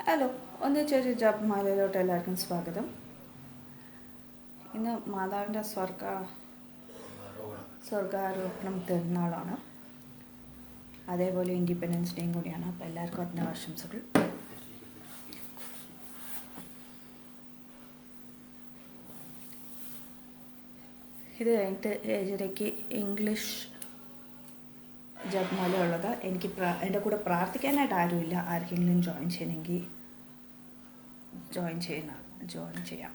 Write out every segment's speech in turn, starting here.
Hello, ഒന്നിച്ചൊരു ജപമാലയിലോട്ട് എല്ലാവർക്കും സ്വാഗതം. ഇന്ന് മാതാവിൻ്റെ സ്വർഗാരോപണം തിരുനാളാണ്. അതേപോലെ ഇൻഡിപെൻഡൻസ് ഡേയും കൂടിയാണ്. അപ്പോൾ എല്ലാവർക്കും അതിൻ്റെ ആശംസകൾ. ഇത് കഴിഞ്ഞിട്ട് ഏഴരയ്ക്ക് ഇംഗ്ലീഷ് ജപമാല ഉള്ളത്. എനിക്ക് എൻ്റെ കൂടെ പ്രാർത്ഥിക്കാനായിട്ട് ആരുമില്ല. ആർക്കെങ്കിലും ജോയിൻ ചെയ്യണമെങ്കിൽ ജോയിൻ ചെയ്യാം.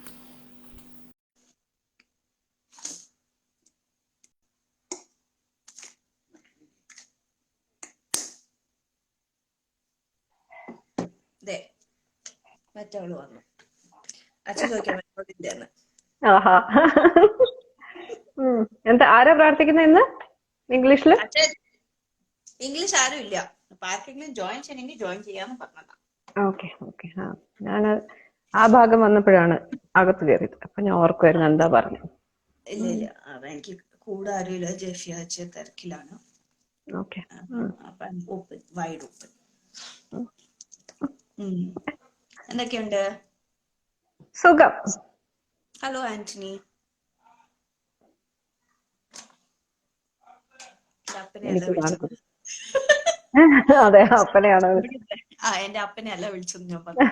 മറ്റവള് വന്നു. അച്ഛൻ ചോദിക്കാൻ പറ്റില്ലെന്ന്. ആഹാ, എന്താ ആരാ പ്രാർത്ഥിക്കുന്ന ഇന്ന് ഇംഗ്ലീഷില്? ഇംഗ്ലീഷ് ആരും ഇല്ല. അപ്പൊ ആർക്കെങ്കിലും ജോയിൻ ചെയ്യണമെങ്കിൽ ജോയിൻ ചെയ്യാന്ന് പറഞ്ഞതാ. ഓക്കെ. ആ, ഞാൻ ആ ഭാഗം വന്നപ്പോഴാണ് അകത്ത് കയറിയത്. അപ്പൊ ഞാൻ ഓർക്കുമായിരുന്നു എന്താ പറഞ്ഞു. ഇല്ല, അതെനിക്ക് കൂടെ ആരുമില്ല. ജെഫിയ അച്ഛൻ തിരക്കിലാണ്. ഓക്കെ, അപ്പൊ ഓപ്പൺ, വൈഡ് ഓപ്പൺ. എന്തൊക്കെയുണ്ട്? സുഖം. ഹലോ ആന്റണി. അതെ, അപ്പനെയാണ്. എന്റെ അപ്പനെ അല്ല വിളിച്ചത് ഞാൻ പറഞ്ഞു.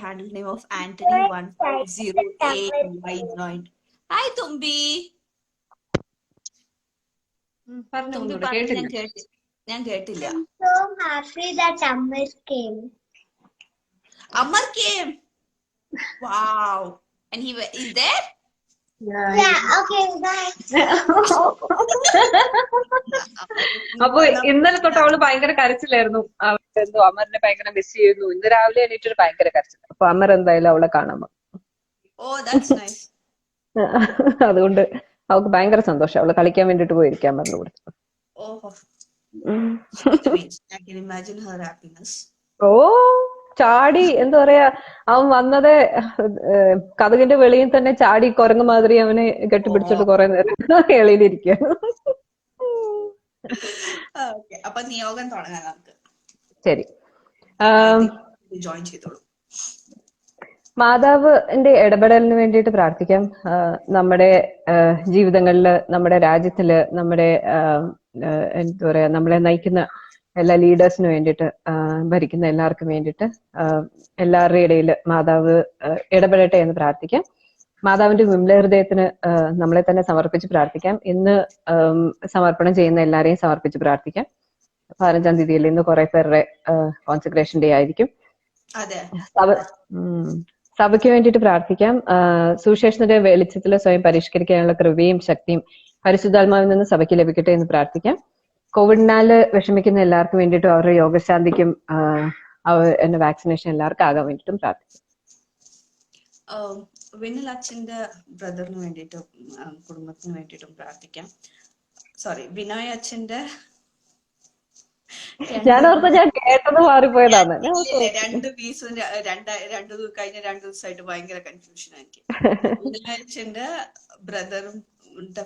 Handle name of Antony 1508 joined. Hi തുമ്പി. ഞാൻ കേട്ടില്ല. So happy that Amar came. Amar came. Wow. And he is there? Yeah, okay, bye. അപ്പൊ ഇന്നലെ തൊട്ട് അവള് ഭയങ്കര കരച്ചിലായിരുന്നു. എന്തോ അമറിനെ ഭയങ്കര മിസ് ചെയ്യുന്നു. ഇന്ന് രാവിലെ എണീറ്റൊരു ഭയങ്കര കരച്ചിൽ. അപ്പൊ അമർ എന്തായാലും അവളെ കാണാൻ. അതുകൊണ്ട് അവൾക്ക് ഭയങ്കര സന്തോഷം. അവള് കളിക്കാൻ വേണ്ടിട്ട് പോയിരിക്കാൻ പറഞ്ഞു കൊടുത്തു. ഓ, ചാടി, എന്താ പറയാ, അവൻ വന്നത് കതകിന്റെ വെളിയിൽ തന്നെ ചാടി കുരങ്ങ് മാതിരി അവനെ കെട്ടിപ്പിടിച്ചിട്ട് കുറെ നേരം എളിയിലിരിക്കുക. ശരി, മാതാവിന്റെ ഇടപെടലിന് വേണ്ടിയിട്ട് പ്രാർത്ഥിക്കാം. നമ്മുടെ ജീവിതങ്ങളില്, നമ്മുടെ രാജ്യത്തില്, നമ്മുടെ എന്താ പറയാ, നമ്മളെ നയിക്കുന്ന എല്ലാ ലീഡേഴ്സിന് വേണ്ടിയിട്ട്, ഭരിക്കുന്ന എല്ലാവർക്കും വേണ്ടിയിട്ട്, എല്ലാവരുടെ ഇടയിൽ മാതാവ് ഇടപെടട്ടെ എന്ന് പ്രാർത്ഥിക്കാം. മാതാവിന്റെ വിമല ഹൃദയത്തിന് നമ്മളെ തന്നെ സമർപ്പിച്ച് പ്രാർത്ഥിക്കാം. ഇന്ന് സമർപ്പണം ചെയ്യുന്ന എല്ലാരെയും സമർപ്പിച്ച് പ്രാർത്ഥിക്കാം. 15-ാം തീയതിയിൽ ഇന്ന് കുറെ പേരുടെ കോൺസെക്രേഷൻ ഡേ ആയിരിക്കും. സഭയ്ക്ക് വേണ്ടിയിട്ട് പ്രാർത്ഥിക്കാം. സുവിശേഷത്തിന്റെ വെളിച്ചത്തിൽ സ്വയം പരിഷ്കരിക്കാനുള്ള കൃപയും ശക്തിയും പരിശുദ്ധാത്മാവിൽ നിന്ന് സഭയ്ക്ക് ലഭിക്കട്ടെ എന്ന് പ്രാർത്ഥിക്കാം. കോവിഡിനാല് വിഷമിക്കുന്ന എല്ലാവർക്കും വേണ്ടിയിട്ടും അവരുടെ യോഗശാന്തിക്കും എന്റെ വാക്സിനേഷൻ എല്ലാവർക്കും ആകാൻ വേണ്ടിയിട്ടും പ്രാർത്ഥിക്കാം. വിനിൽ അച്ഛന്റെ ബ്രദറിന് വേണ്ടിയിട്ടും കുടുംബത്തിന് വേണ്ടിയിട്ടും പ്രാർത്ഥിക്കാം. വിനോയ് അച്ഛന്റെ ഞാൻ കേട്ടത് മാറിപ്പോയതാണ്. കഴിഞ്ഞ 2 ദിവസമായിട്ട് ഭയങ്കര കൺഫ്യൂഷൻ ആയിരിക്കും. വിനോയ് അച്ഛന്റെ ബ്രദറും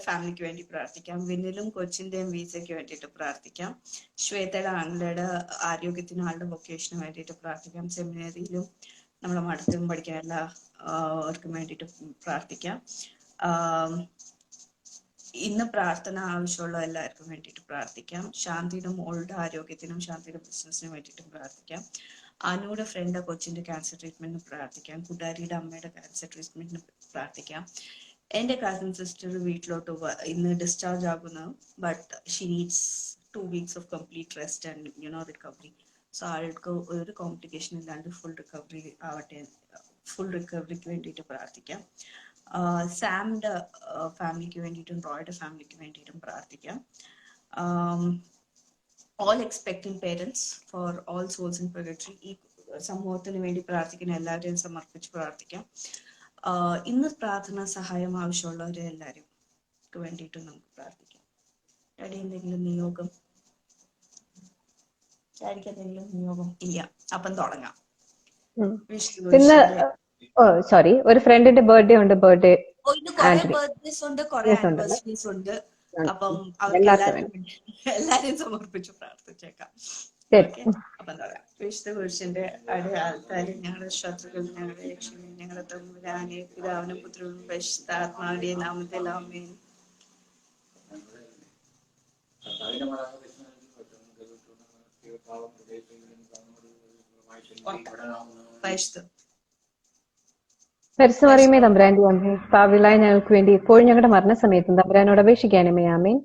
ഫാമിലിക്ക് വേണ്ടി പ്രാർത്ഥിക്കാം. വിനിലും കൊച്ചിന്റെയും വീസയ്ക്ക് വേണ്ടിയിട്ട് പ്രാർത്ഥിക്കാം. ശ്വേതയുടെ ആംഗ്ലയുടെ ആരോഗ്യത്തിനും ആളുടെ വൊക്കേഷനും വേണ്ടിയിട്ട് പ്രാർത്ഥിക്കാം. സെമിനറിയിലും നമ്മളെ മഠത്തിലും പഠിക്കാൻ എല്ലാവർക്കും വേണ്ടിയിട്ട് പ്രാർത്ഥിക്കാം. ഇന്ന് പ്രാർത്ഥന ആവശ്യമുള്ള എല്ലാവർക്കും വേണ്ടിയിട്ട് പ്രാർത്ഥിക്കാം. ശാന്തിയുടെ മോളുടെ ആരോഗ്യത്തിനും ശാന്തിയുടെ ബിസിനസിനും വേണ്ടിയിട്ടും പ്രാർത്ഥിക്കാം. അനുയുടെ ഫ്രണ്ട് കൊച്ചിന്റെ ക്യാൻസർ ട്രീറ്റ്മെന്റിന് പ്രാർത്ഥിക്കാം. കുടാരിയുടെ അമ്മയുടെ ക്യാൻസർ ട്രീറ്റ്മെന്റിന് പ്രാർത്ഥിക്കാം. എന്റെ കസിൻ സിസ്റ്റർ വീട്ടിലോട്ട് ഇന്ന് ഡിസ്ചാർജ് ആകുന്നു. But she needs 2 weeks of complete rest and recovery. So ആൾക്ക് ഒരു കോംപ്ലിക്കേഷൻ ഇല്ലാണ്ട് ഫുൾ റിക്കവറി ആവട്ടെ. ഫുൾ റിക്കവറിക്ക് വേണ്ടിയിട്ട് പ്രാർത്ഥിക്കാം. സാമിന്റെ ഫാമിലിക്ക് വേണ്ടിയിട്ടും റോയുടെ ഫാമിലിക്ക് വേണ്ടിയിട്ടും പ്രാർത്ഥിക്കാം. All expecting parents for all souls in purgatory. ഈ സമൂഹത്തിന് വേണ്ടി പ്രാർത്ഥിക്കുന്ന എല്ലാവരെയും സമർപ്പിച്ച് പ്രാർത്ഥിക്കാം. ഇന്ന് പ്രാർത്ഥന സഹായം ആവശ്യമുള്ളവരെ എല്ലാവരും വേണ്ടിയിട്ടും നമുക്ക് പ്രാർത്ഥിക്കാം. എന്തെങ്കിലും നിയോഗം ഇല്ല? അപ്പം തുടങ്ങാം. പിന്നെ ഒരു ഫ്രണ്ടിന്റെ ബർത്ത്ഡേ ഉണ്ട്. ബർത്ത്ഡേസ് ഉണ്ട്, കുറെ ആനിവേഴ്സറീസ് ഉണ്ട്. അപ്പം എല്ലാരെയും സമർപ്പിച്ച് പ്രാർത്ഥിച്ചേക്കാം. അപ്പം തുടങ്ങാം. വിശുദ്ധ പുരുഷന്റെ അടയാളത്താൽ ഞങ്ങളുടെ ശത്രുക്കൾ ഞങ്ങളുടെ രക്ഷകൻ ഞങ്ങളുടെ തമ്പുരാനെ പിതാവിനും പുത്രനും പരിശുദ്ധാത്മാവിന്റെ നാമത്തിൽ ആമേൻ. പരിശുദ്ധമറിയമേ തമ്പുരാന്റെ അമ്മേ, പാപികളായ ഞങ്ങൾക്ക് വേണ്ടി ഇപ്പോഴും ഞങ്ങളുടെ മരണസമയത്തും തമ്പുരാനോട് അപേക്ഷിക്കണമേ. ആമേൻ.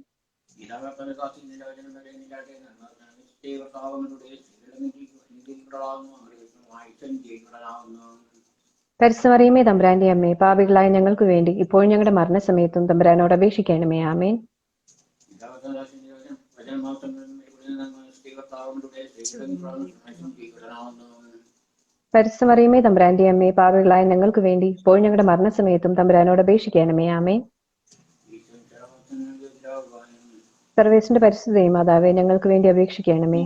പരിശുദ്ധമറിയമേ തമ്പുരാന്റെ അമ്മേ, പാപികളായ ഞങ്ങൾക്ക് വേണ്ടി ഇപ്പോഴും ഞങ്ങളുടെ മരണസമയത്തും തമ്പുരാനോട് അപേക്ഷിക്കണമേ. ആമേൻ. പരിശുദ്ധമറിയമേ തമ്പുരാന്റെ അമ്മേ, പാപികളായ ഞങ്ങൾക്ക് വേണ്ടി ഇപ്പോഴും ഞങ്ങളുടെ മരണസമയത്തും തമ്പുരാനോട് അപേക്ഷിക്കണമേ. ആമേൻ. സർവേശ്വരന്റെ പരിശുദ്ധ മാതാവേ, ഞങ്ങൾക്ക് വേണ്ടി അപേക്ഷിക്കണമേ.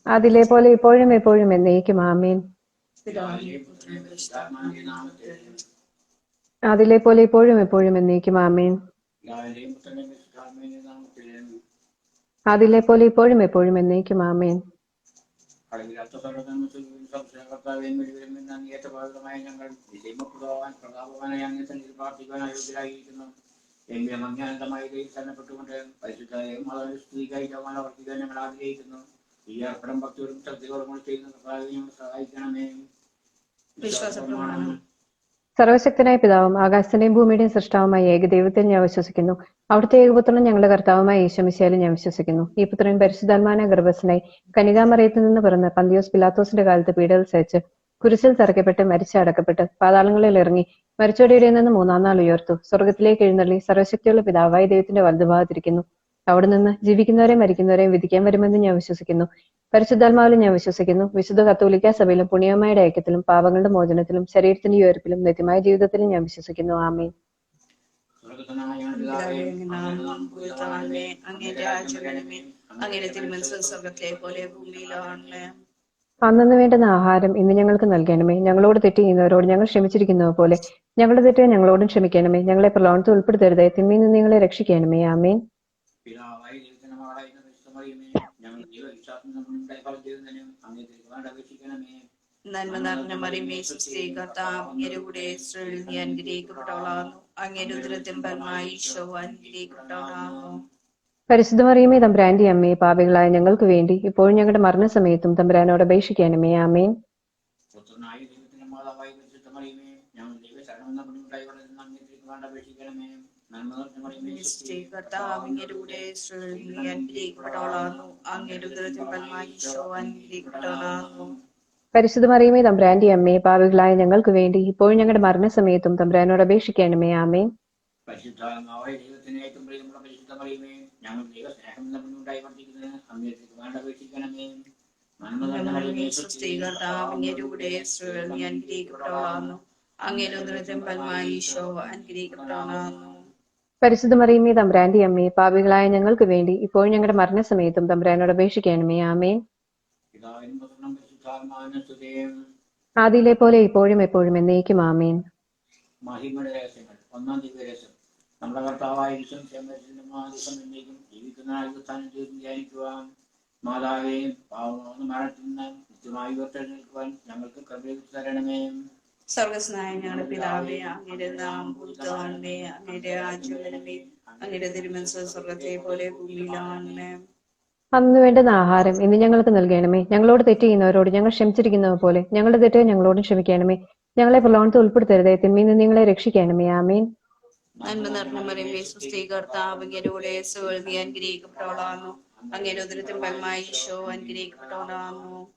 അതിലെ പോലെ ഇപ്പോഴും എപ്പോഴും എന്നേക്കും. ആമേൻ. അതിലെ പോലെ ഇപ്പോഴും എപ്പോഴും എന്നേക്കും. ആമേൻ. അതിലെ പോലെ ഇപ്പോഴും എപ്പോഴും എന്നേക്കും. ആമേൻ. ഞങ്ങൾ ആഗ്രഹിക്കുന്നു. ഈ അർപ്പണം ഭക്തിയോടും ശ്രദ്ധയോടും കൂടി ചെയ്യുന്ന സഹായിക്കണമേ. വിശ്വാസപ്രമാണം. സർവശക്തനായ പിതാവും ആകാശത്തിന്റെയും ഭൂമിയുടെയും സൃഷ്ടാവുമായ ഏകദൈവത്തിൽ ഞാൻ വിശ്വസിക്കുന്നു. അവിടുത്തെ ഏകപുത്രനും ഞങ്ങളുടെ കർത്താവുമായ ഈശോമിശിഹായിലും ഞാൻ വിശ്വസിക്കുന്നു. ഈ പുത്രൻ പരിശുദ്ധാത്മാവിനാൽ ഗർഭസ്ഥനായി കന്യകാമറിയത്തിൽ നിന്ന് പിറന്ന് പന്തിയോസ് പിലാത്തോസിന്റെ കാലത്ത് പീഡകൾ സഹിച്ച് കുരിശിൽ തറയ്ക്കപ്പെട്ട് മരിച്ചടക്കപ്പെട്ട് പാതാളങ്ങളിൽ ഇറങ്ങി മരിച്ചവരുടെ നിന്ന് മൂന്നാം നാൾ ഉയർത്തു. സ്വർഗത്തിലേക്ക് എഴുന്നള്ളി സർവശക്തിയുള്ള പിതാവായ ദൈവത്തിന്റെ വലതുഭാഗത്തിരിക്കുന്നു. അവിടെ നിന്ന് ജീവിക്കുന്നവരെയും മരിക്കുന്നവരെയും വിധിക്കാൻ വരുമെന്ന് ഞാൻ വിശ്വസിക്കുന്നു. പരിശുദ്ധാത്മാവിലും ഞാൻ വിശ്വസിക്കുന്നു. വിശുദ്ധ കത്തോലിക്കാ സഭയിലും പുണ്യമായ ഐക്യത്തിലും പാപങ്ങളുടെ മോചനത്തിലും ശരീരത്തിന്റെ ഉയർപ്പിലും നിത്യമായ ജീവിതത്തിലും ഞാൻ വിശ്വസിക്കുന്നു. ആമേൻ. അന്നു വേണ്ടുന്ന ആഹാരം ഇന്ന് ഞങ്ങൾക്ക് നൽകണമേ. ഞങ്ങളോട് തെറ്റ് ചെയ്യുന്നവരോട് ഞങ്ങൾ ക്ഷമിച്ചിരിക്കുന്നത് പോലെ ഞങ്ങളുടെ തെറ്റ് ഞങ്ങളോടും ക്ഷമിക്കണമേ. ഞങ്ങളെ പ്രലോഭനത്തിൽ ഉൾപ്പെടുത്തരുതേ, തിന്മയിൽ നിന്ന് ഞങ്ങളെ രക്ഷിക്കണമേ. ആമേൻ. നന്മ നിറഞ്ഞ മറിയമേ, സുസ്ഥി കർത്താവ് അങ്ങയുടെ കൂടെ സ്ത്രീകളിൽ നീ അനുഗ്രഹിക്കപ്പെട്ടവളാകുന്നു. അങ്ങയുടെ ഉദരത്തിൻ ഫലമായി ഈശോ അനുഗ്രഹിക്കപ്പെട്ടവളാകുന്നു. പരിശുദ്ധ മറിയമേ തമ്പുരാന്റെ അമ്മേ, പാപികളായ ഞങ്ങൾക്ക് വേണ്ടി ഇപ്പോഴും ഞങ്ങളുടെ മരണസമയത്തും തമ്പുരാനോട് അപേക്ഷിക്കണമേ. ആമേൻ. കർത്താവ് അങ്ങയുടെ കൂടെ സ്ത്രീകളിൽ നീ അനുഗ്രഹിക്കപ്പെട്ടവളാകുന്നു. അങ്ങയുടെ ഉദരത്തിൻ ഫലമായി ഈശോ അനുഗ്രഹിക്കപ്പെട്ടവളാകുന്നു. പരിശുദ്ധ മറിയമേ തമ്പുരാന്റെ അമ്മേ, പാപികളായ ഞങ്ങൾക്ക് വേണ്ടി ഇപ്പോഴും ഞങ്ങളുടെ മരണസമയത്തും തമ്പുരാനോട് അപേക്ഷിക്കണമേ. ആമേൻ. പരിശുദ്ധ മറിയമേ തമ്പുരാന്റെ അമ്മേ, പാപികളായ ഞങ്ങൾക്ക് വേണ്ടി ഇപ്പോഴും ഞങ്ങളുടെ മരണസമയത്തും തമ്പുരാനോട് അപേക്ഷിക്കണമേ. ആമേൻ. ആദിയിലെ പോലെ ഇപ്പോഴും എപ്പോഴും എന്നേക്കും. ആമേൻ. ഒന്നാം ദിവസം നമ്മുടെ കർത്താവായ ജീവിക്കുന്ന മാതാവേ, മരണത്തിൽ നിന്ന് കൃത്യമായി ഉയർത്തെഴുന്നേൽക്കുവാൻ ഞങ്ങൾക്ക് കൃപ തരണമേ. സ്വർഗസ്നായ ഞങ്ങളുടെ പിതാവേ, അങ്ങയുടെ നാമം പൂജിതമാകണമേ. അങ്ങയുടെ രാജ്യം വരണമേ. അങ്ങയുടെ തിരുമനസ്സ് സ്വർഗത്തെ പോലെ ഭൂമിയിലാകണമേ. അന്ന് വേണ്ടുന്ന ആഹാരം ഇന്ന് ഞങ്ങൾക്ക് നൽകണമേ. ഞങ്ങളോട് തെറ്റ് ചെയ്യുന്നവരോട് ഞങ്ങൾ ക്ഷമിച്ചിരിക്കുന്നത് പോലെ ഞങ്ങളുടെ തെറ്റ് ഞങ്ങളോടും ക്ഷമിക്കണമേ. ഞങ്ങളെ പ്രലോഭനത്തിൽ ഉൾപ്പെടുത്തരുതേ, തിന്മയിൽ നിന്ന് നിങ്ങളെ രക്ഷിക്കണമേ. ആമേൻ. നന്മ നിറഞ്ഞ മറിയമേ, സുസ്ഥി കർത്താവ് അങ്ങയുടെ കൂടെ സ്ത്രീകളിൽ നീ അനുഗ്രഹിക്കപ്പെട്ടവളാകുന്നു. അങ്ങയുടെ ഉദരത്തിൻ ഫലമായി ഈശോ അനുഗ്രഹിക്കപ്പെട്ടവളാകുന്നു.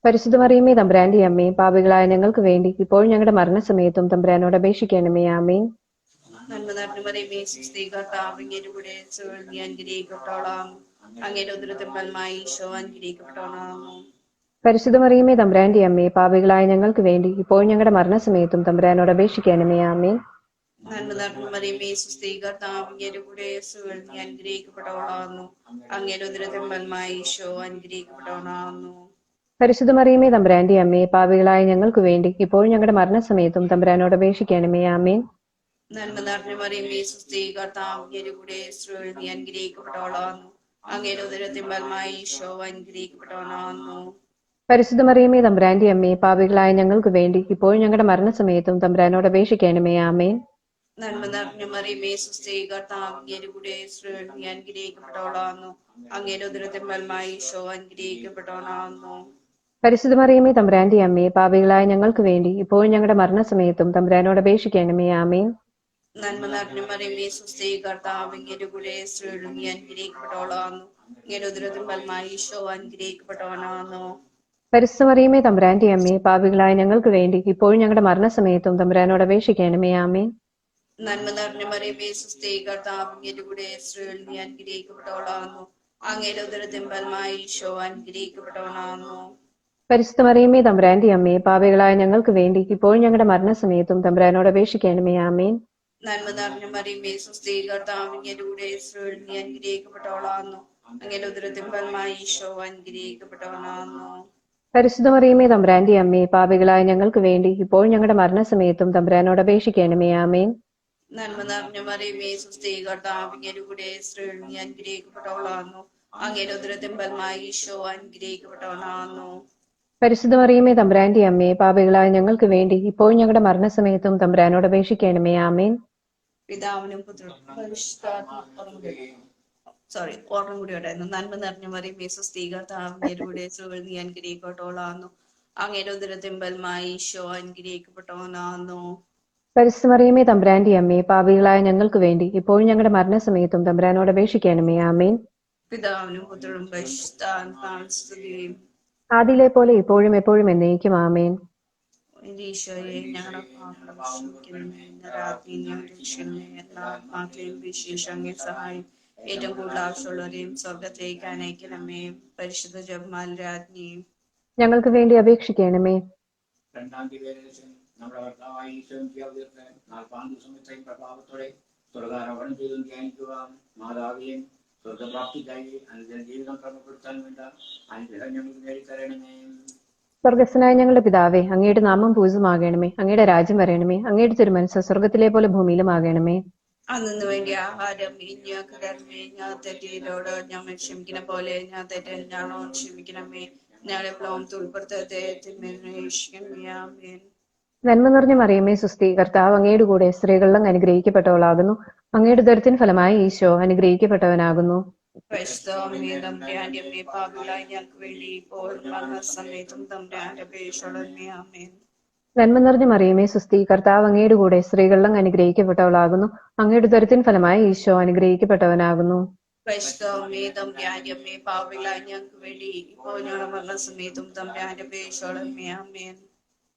പരിശുദ്ധ മറിയമേ തമ്പുരാന്റെ അമ്മേ, പാപികളായ ഞങ്ങൾക്ക് വേണ്ടി ഇപ്പോഴും ഞങ്ങളുടെ മരണസമയത്തും തമ്പുരാനോട് അപേക്ഷിക്കണമേ. ആമേൻ. നന്മ നിറഞ്ഞ മറിയമേ, സുസ്ഥി കർത്താവ് അങ്ങയുടെ കൂടെ സ്ത്രീകളിൽ നീ അനുഗ്രഹിക്കപ്പെട്ടവളാകുന്നു. അങ്ങയുടെ ഉദരത്തിൻ ഫലമായി ഈശോ അനുഗ്രഹിക്കപ്പെട്ടവളാകുന്നു. പരിശുദ്ധ മറിയമേ തമ്പുരാന്റെ അമ്മേ, പാപികളായ ഞങ്ങൾക്ക് വേണ്ടി ഇപ്പോഴും ഞങ്ങളുടെ മരണസമയത്തും തമ്പുരാനോട് അപേക്ഷിക്കണമേ. ആമേൻ. നന്മ നിറഞ്ഞ മറിയമേ, സുസ്ഥി കർത്താവ് അങ്ങയുടെ കൂടെ സ്ത്രീകളിൽ നീ അനുഗ്രഹിക്കപ്പെട്ടവളാകുന്നു. അങ്ങയുടെ ഉദരത്തിൻ ഫലമായി ഈശോ അനുഗ്രഹിക്കപ്പെട്ടവളാകുന്നു. പരിശുദ്ധ മറിയമേ തമ്പുരാന്റെ അമ്മേ, പാപികളായ ഞങ്ങൾക്ക് വേണ്ടി ഇപ്പോഴും ഞങ്ങളുടെ മരണസമയത്തും തമ്പുരാനോട് അപേക്ഷിക്കണമേ. ആമേൻ. നന്മ നിറഞ്ഞ മറിയമേ സുസ്ഥി, കർത്താവ് അങ്ങയുടെ കൂടെ സ്ത്രീകളിൽ നീ അനുഗ്രഹിക്കപ്പെട്ടവളാകുന്നു. അങ്ങയുടെ ഉദരത്തിൻ ഫലമായി ഈശോ അനുഗ്രഹിക്കപ്പെട്ടവനാകുന്നു. പരിശുദ്ധ മറിയമേ തമ്പുരാന്റെ അമ്മേ, പാപികളായ ഞങ്ങൾക്ക് വേണ്ടി ഇപ്പോഴും ഞങ്ങളുടെ മരണസമയത്തും തമ്പുരാനോട് അപേക്ഷിക്കണമേ. ആമേൻ. നന്മ നിറഞ്ഞ മറിയമേ സുസ്ഥി, കർത്താവ് അങ്ങയുടെ കൂടെ സ്ത്രീകളിൽ നീ അനുഗ്രഹിക്കപ്പെട്ടവളാകുന്നു. അങ്ങയുടെ ഉദരത്തിൻ ഫലമായി ഈശോ അനുഗ്രഹിക്കപ്പെട്ടവനാകുന്നു. പരിശുദ്ധ മറിയമേ തമ്പുരാന്റെ അമ്മേ, പാപികളായ ഞങ്ങൾക്ക് വേണ്ടി ഇപ്പോഴും ഞങ്ങളുടെ മരണസമയത്തും തമ്പുരാനോട് അപേക്ഷിക്കണമേ. ആമേൻ. നന്മ നിറഞ്ഞ മറിയമേ സുസ്ഥി, കർത്താവ് അങ്ങയുടെ കൂടെ സ്ത്രീകളിൽ നീ അനുഗ്രഹിക്കപ്പെട്ടവളാകുന്നു. അങ്ങയുടെ ഉദരത്തിൻ ഫലമായി ഈശോ അനുഗ്രഹിക്കപ്പെട്ടവനാകുന്നു. പരിശുദ്ധ മറിയമേ തമ്പുരാന്റെ അമ്മേ, പാപികളായ ഞങ്ങൾക്ക് വേണ്ടി ഇപ്പോഴും ഞങ്ങളുടെ മരണസമയത്തും തമ്പുരാനോട് അപേക്ഷിക്കണമേ. ആമേൻ. നന്മ നിറഞ്ഞ മറിയമേ സുസ്ഥി, കർത്താവ് അങ്ങയുടെ കൂടെ സ്ത്രീകളിൽ നീ അനുഗ്രഹിക്കപ്പെട്ടവളാകുന്നു. അങ്ങയുടെ ഉദരത്തിൻ ഫലമായി ഈശോ അനുഗ്രഹിക്കപ്പെട്ടവനാകുന്നു. പരിശുദ്ധ മറിയമേ തമ്പുരാന്റെ അമ്മേ, പാപികളായ ഞങ്ങൾക്ക് വേണ്ടി ഇപ്പോഴും ഞങ്ങളുടെ മരണസമയത്തും തമ്പുരാനോട് അപേക്ഷിക്കണമേ. ആമേൻ. നന്മ നിറഞ്ഞ മറിയമേ സുസ്ഥി, കർത്താവ് അങ്ങയുടെ കൂടെ സ്ത്രീകളിൽ നീ അനുഗ്രഹിക്കപ്പെട്ടവളാകുന്നു. അങ്ങയുടെ ഉദരത്തിൻ ഫലമായി ഈശോ അനുഗ്രഹിക്കപ്പെട്ടവനാകുന്നു. പരിശുദ്ധ മറിയമേ തമ്പുരാന്റെ അമ്മേ, പാപികളായ ഞങ്ങൾക്ക് വേണ്ടി ഇപ്പോഴും ഞങ്ങളുടെ മരണസമയത്തും തമ്പുരാനോട് അപേക്ഷിക്കണമേ. ആമേൻ. നന്മ നിറഞ്ഞ മറിയമേ സുസ്ഥി, കർത്താവ് അങ്ങയുടെ കൂടെ സ്ത്രീകളിൽ നീ അനുഗ്രഹിക്കപ്പെട്ടവളാകുന്നു. അങ്ങയുടെ ഉദരത്തിൻ ഫലമായി ഈശോ അനുഗ്രഹിക്കപ്പെട്ടവനാകുന്നു. പരിശുദ്ധ മറിയമേ തമ്പുരാന്റെ അമ്മേ, പാപികളായ ഞങ്ങൾക്ക് വേണ്ടി ഇപ്പോഴും ഞങ്ങളുടെ മരണസമയത്തും തമ്പുരാനോട് അപേക്ഷിക്കണമേ. ആമേൻ. പിതാവിനും പുത്രനും ഓർമ്മ കൂടി ഉണ്ടായിരുന്നു. നന്മ നിറഞ്ഞ മറിയമേ സുസ്ഥി, കർത്താവ് അങ്ങയുടെ കൂടെ സ്ത്രീകളിൽ നീ അനുഗ്രഹിക്കപ്പെട്ടവളാകുന്നു. അങ്ങയുടെ ഉദരത്തിൻ ഫലമായി ഈശോ അനുഗ്രഹിക്കപ്പെട്ടവനാകുന്നു. പരിശുദ്ധ മറിയമേ തമ്പുരാന്റെ അമ്മേ, പാപികളായ ഞങ്ങൾക്ക് വേണ്ടി ഇപ്പോഴും ഞങ്ങളുടെ മരണസമയത്തും തമ്പുരാനോട് അപേക്ഷിക്കണമേ. ആമേൻ. പിതാവിനും പുത്രനും പരിശുദ്ധാത്മാവിനും സ്തുതി. ആദിയിലെ പോലെ ഇപ്പോഴും എപ്പോഴും എന്നേക്കും. ആമേൻ. ഈശോയെ ഞങ്ങളുടെ പാപങ്ങൾ ക്ഷമിക്കണമേ. രാത്രി രക്ഷിക്കണമേ. എല്ലാ ആത്മാക്കളെയും വിശേഷം അങ്ങേ സഹായം ഏറ്റവും കൂടുതൽ ആവശ്യമുള്ളവരെയും സ്വർഗത്തിലേക്ക് അനയിക്കണമേ. പരിശുദ്ധ ജപമാല രാജ്ഞിയും ഞങ്ങൾക്ക് വേണ്ടി അപേക്ഷിക്കണമേ. രണ്ടാം ദിവസം നമ്മുടെ കർത്താവായ ഈശോയും ഉയർത്ത് 40 ദിവസം ഇത്രയും പ്രഭാവത്തോടെ സ്വർഗാരോഹണം ചെയ്തും ധ്യാനിക്കുക. മാതാവിനെയും സ്വർഗപ്രാപ്തിക്കായി അനുദിന ജീവിതം ക്രമപ്പെടുത്താൻ വേണ്ട അനുഗ്രഹം ഞങ്ങൾക്ക് നേടിത്തരണമേ. സ്വർഗസ്ഥനായ ഞങ്ങളുടെ പിതാവേ, അങ്ങയുടെ നാമം പൂജിതമാകണമേ. അങ്ങയുടെ രാജ്യം വരണമേ. അങ്ങയുടെ തിരുമനസ്സ് സ്വർഗത്തിലെ പോലെ ഭൂമിയിലും ആകണമേ. അന്നു വേണ്ടി ആഹാരം ഞങ്ങൾക്ക് തരണമേ. ഞാൻ തെറ്റിയതോട് ഞങ്ങൾ ക്ഷമിക്കുന്ന പോലെ ഞാൻ തെറ്റാണോ ക്ഷമിക്കണമേ. ഞങ്ങളെ പ്ലോമത്തിൽ ഉൾപ്പെടുത്തേ രക്ഷിക്കണമേ. ആമേൻ. നന്മ നിറഞ്ഞ മറിയമേ സുസ്ഥി, കർത്താവ് അങ്ങയുടെ കൂടെ സ്ത്രീകളിലും അനുഗ്രഹിക്കപ്പെട്ടവളാകുന്നു. അങ്ങയുടെ ഉദരത്തിൻ ഫലമായി ഈശോ അനുഗ്രഹിക്കപ്പെട്ടവനാകുന്നു. പരിശുദ്ധമേ തമ്പുരാന്റെ അമ്മേ, പാപികളായ ഞങ്ങൾക്ക് വേണ്ടി ഇപ്പോൾ മരണസമയത്തും തമ്പുരാന്റെ അപേക്ഷയോടെ. ആമേൻ. നന്മ നിറഞ്ഞ മറിയമേ സുസ്ഥി, കർത്താവ് അങ്ങയുടെ കൂടെ സ്ത്രീകളിലും അനുഗ്രഹിക്കപ്പെട്ടവളാകുന്നു. അങ്ങയുടെ ഉദരത്തിൻ ഫലമായി ഈശോ അനുഗ്രഹിക്കപ്പെട്ടവനാകുന്നു. പരിശുദ്ധമേ തമ്പുരാന്റെ അമ്മേ, പാപികളായ ഞങ്ങൾക്ക് വേണ്ടി ഇപ്പോൾ ഞങ്ങളുടെ മരണസമയത്തും തമ്പുരാന്റെ അപേക്ഷയോടെ. ആമേൻ.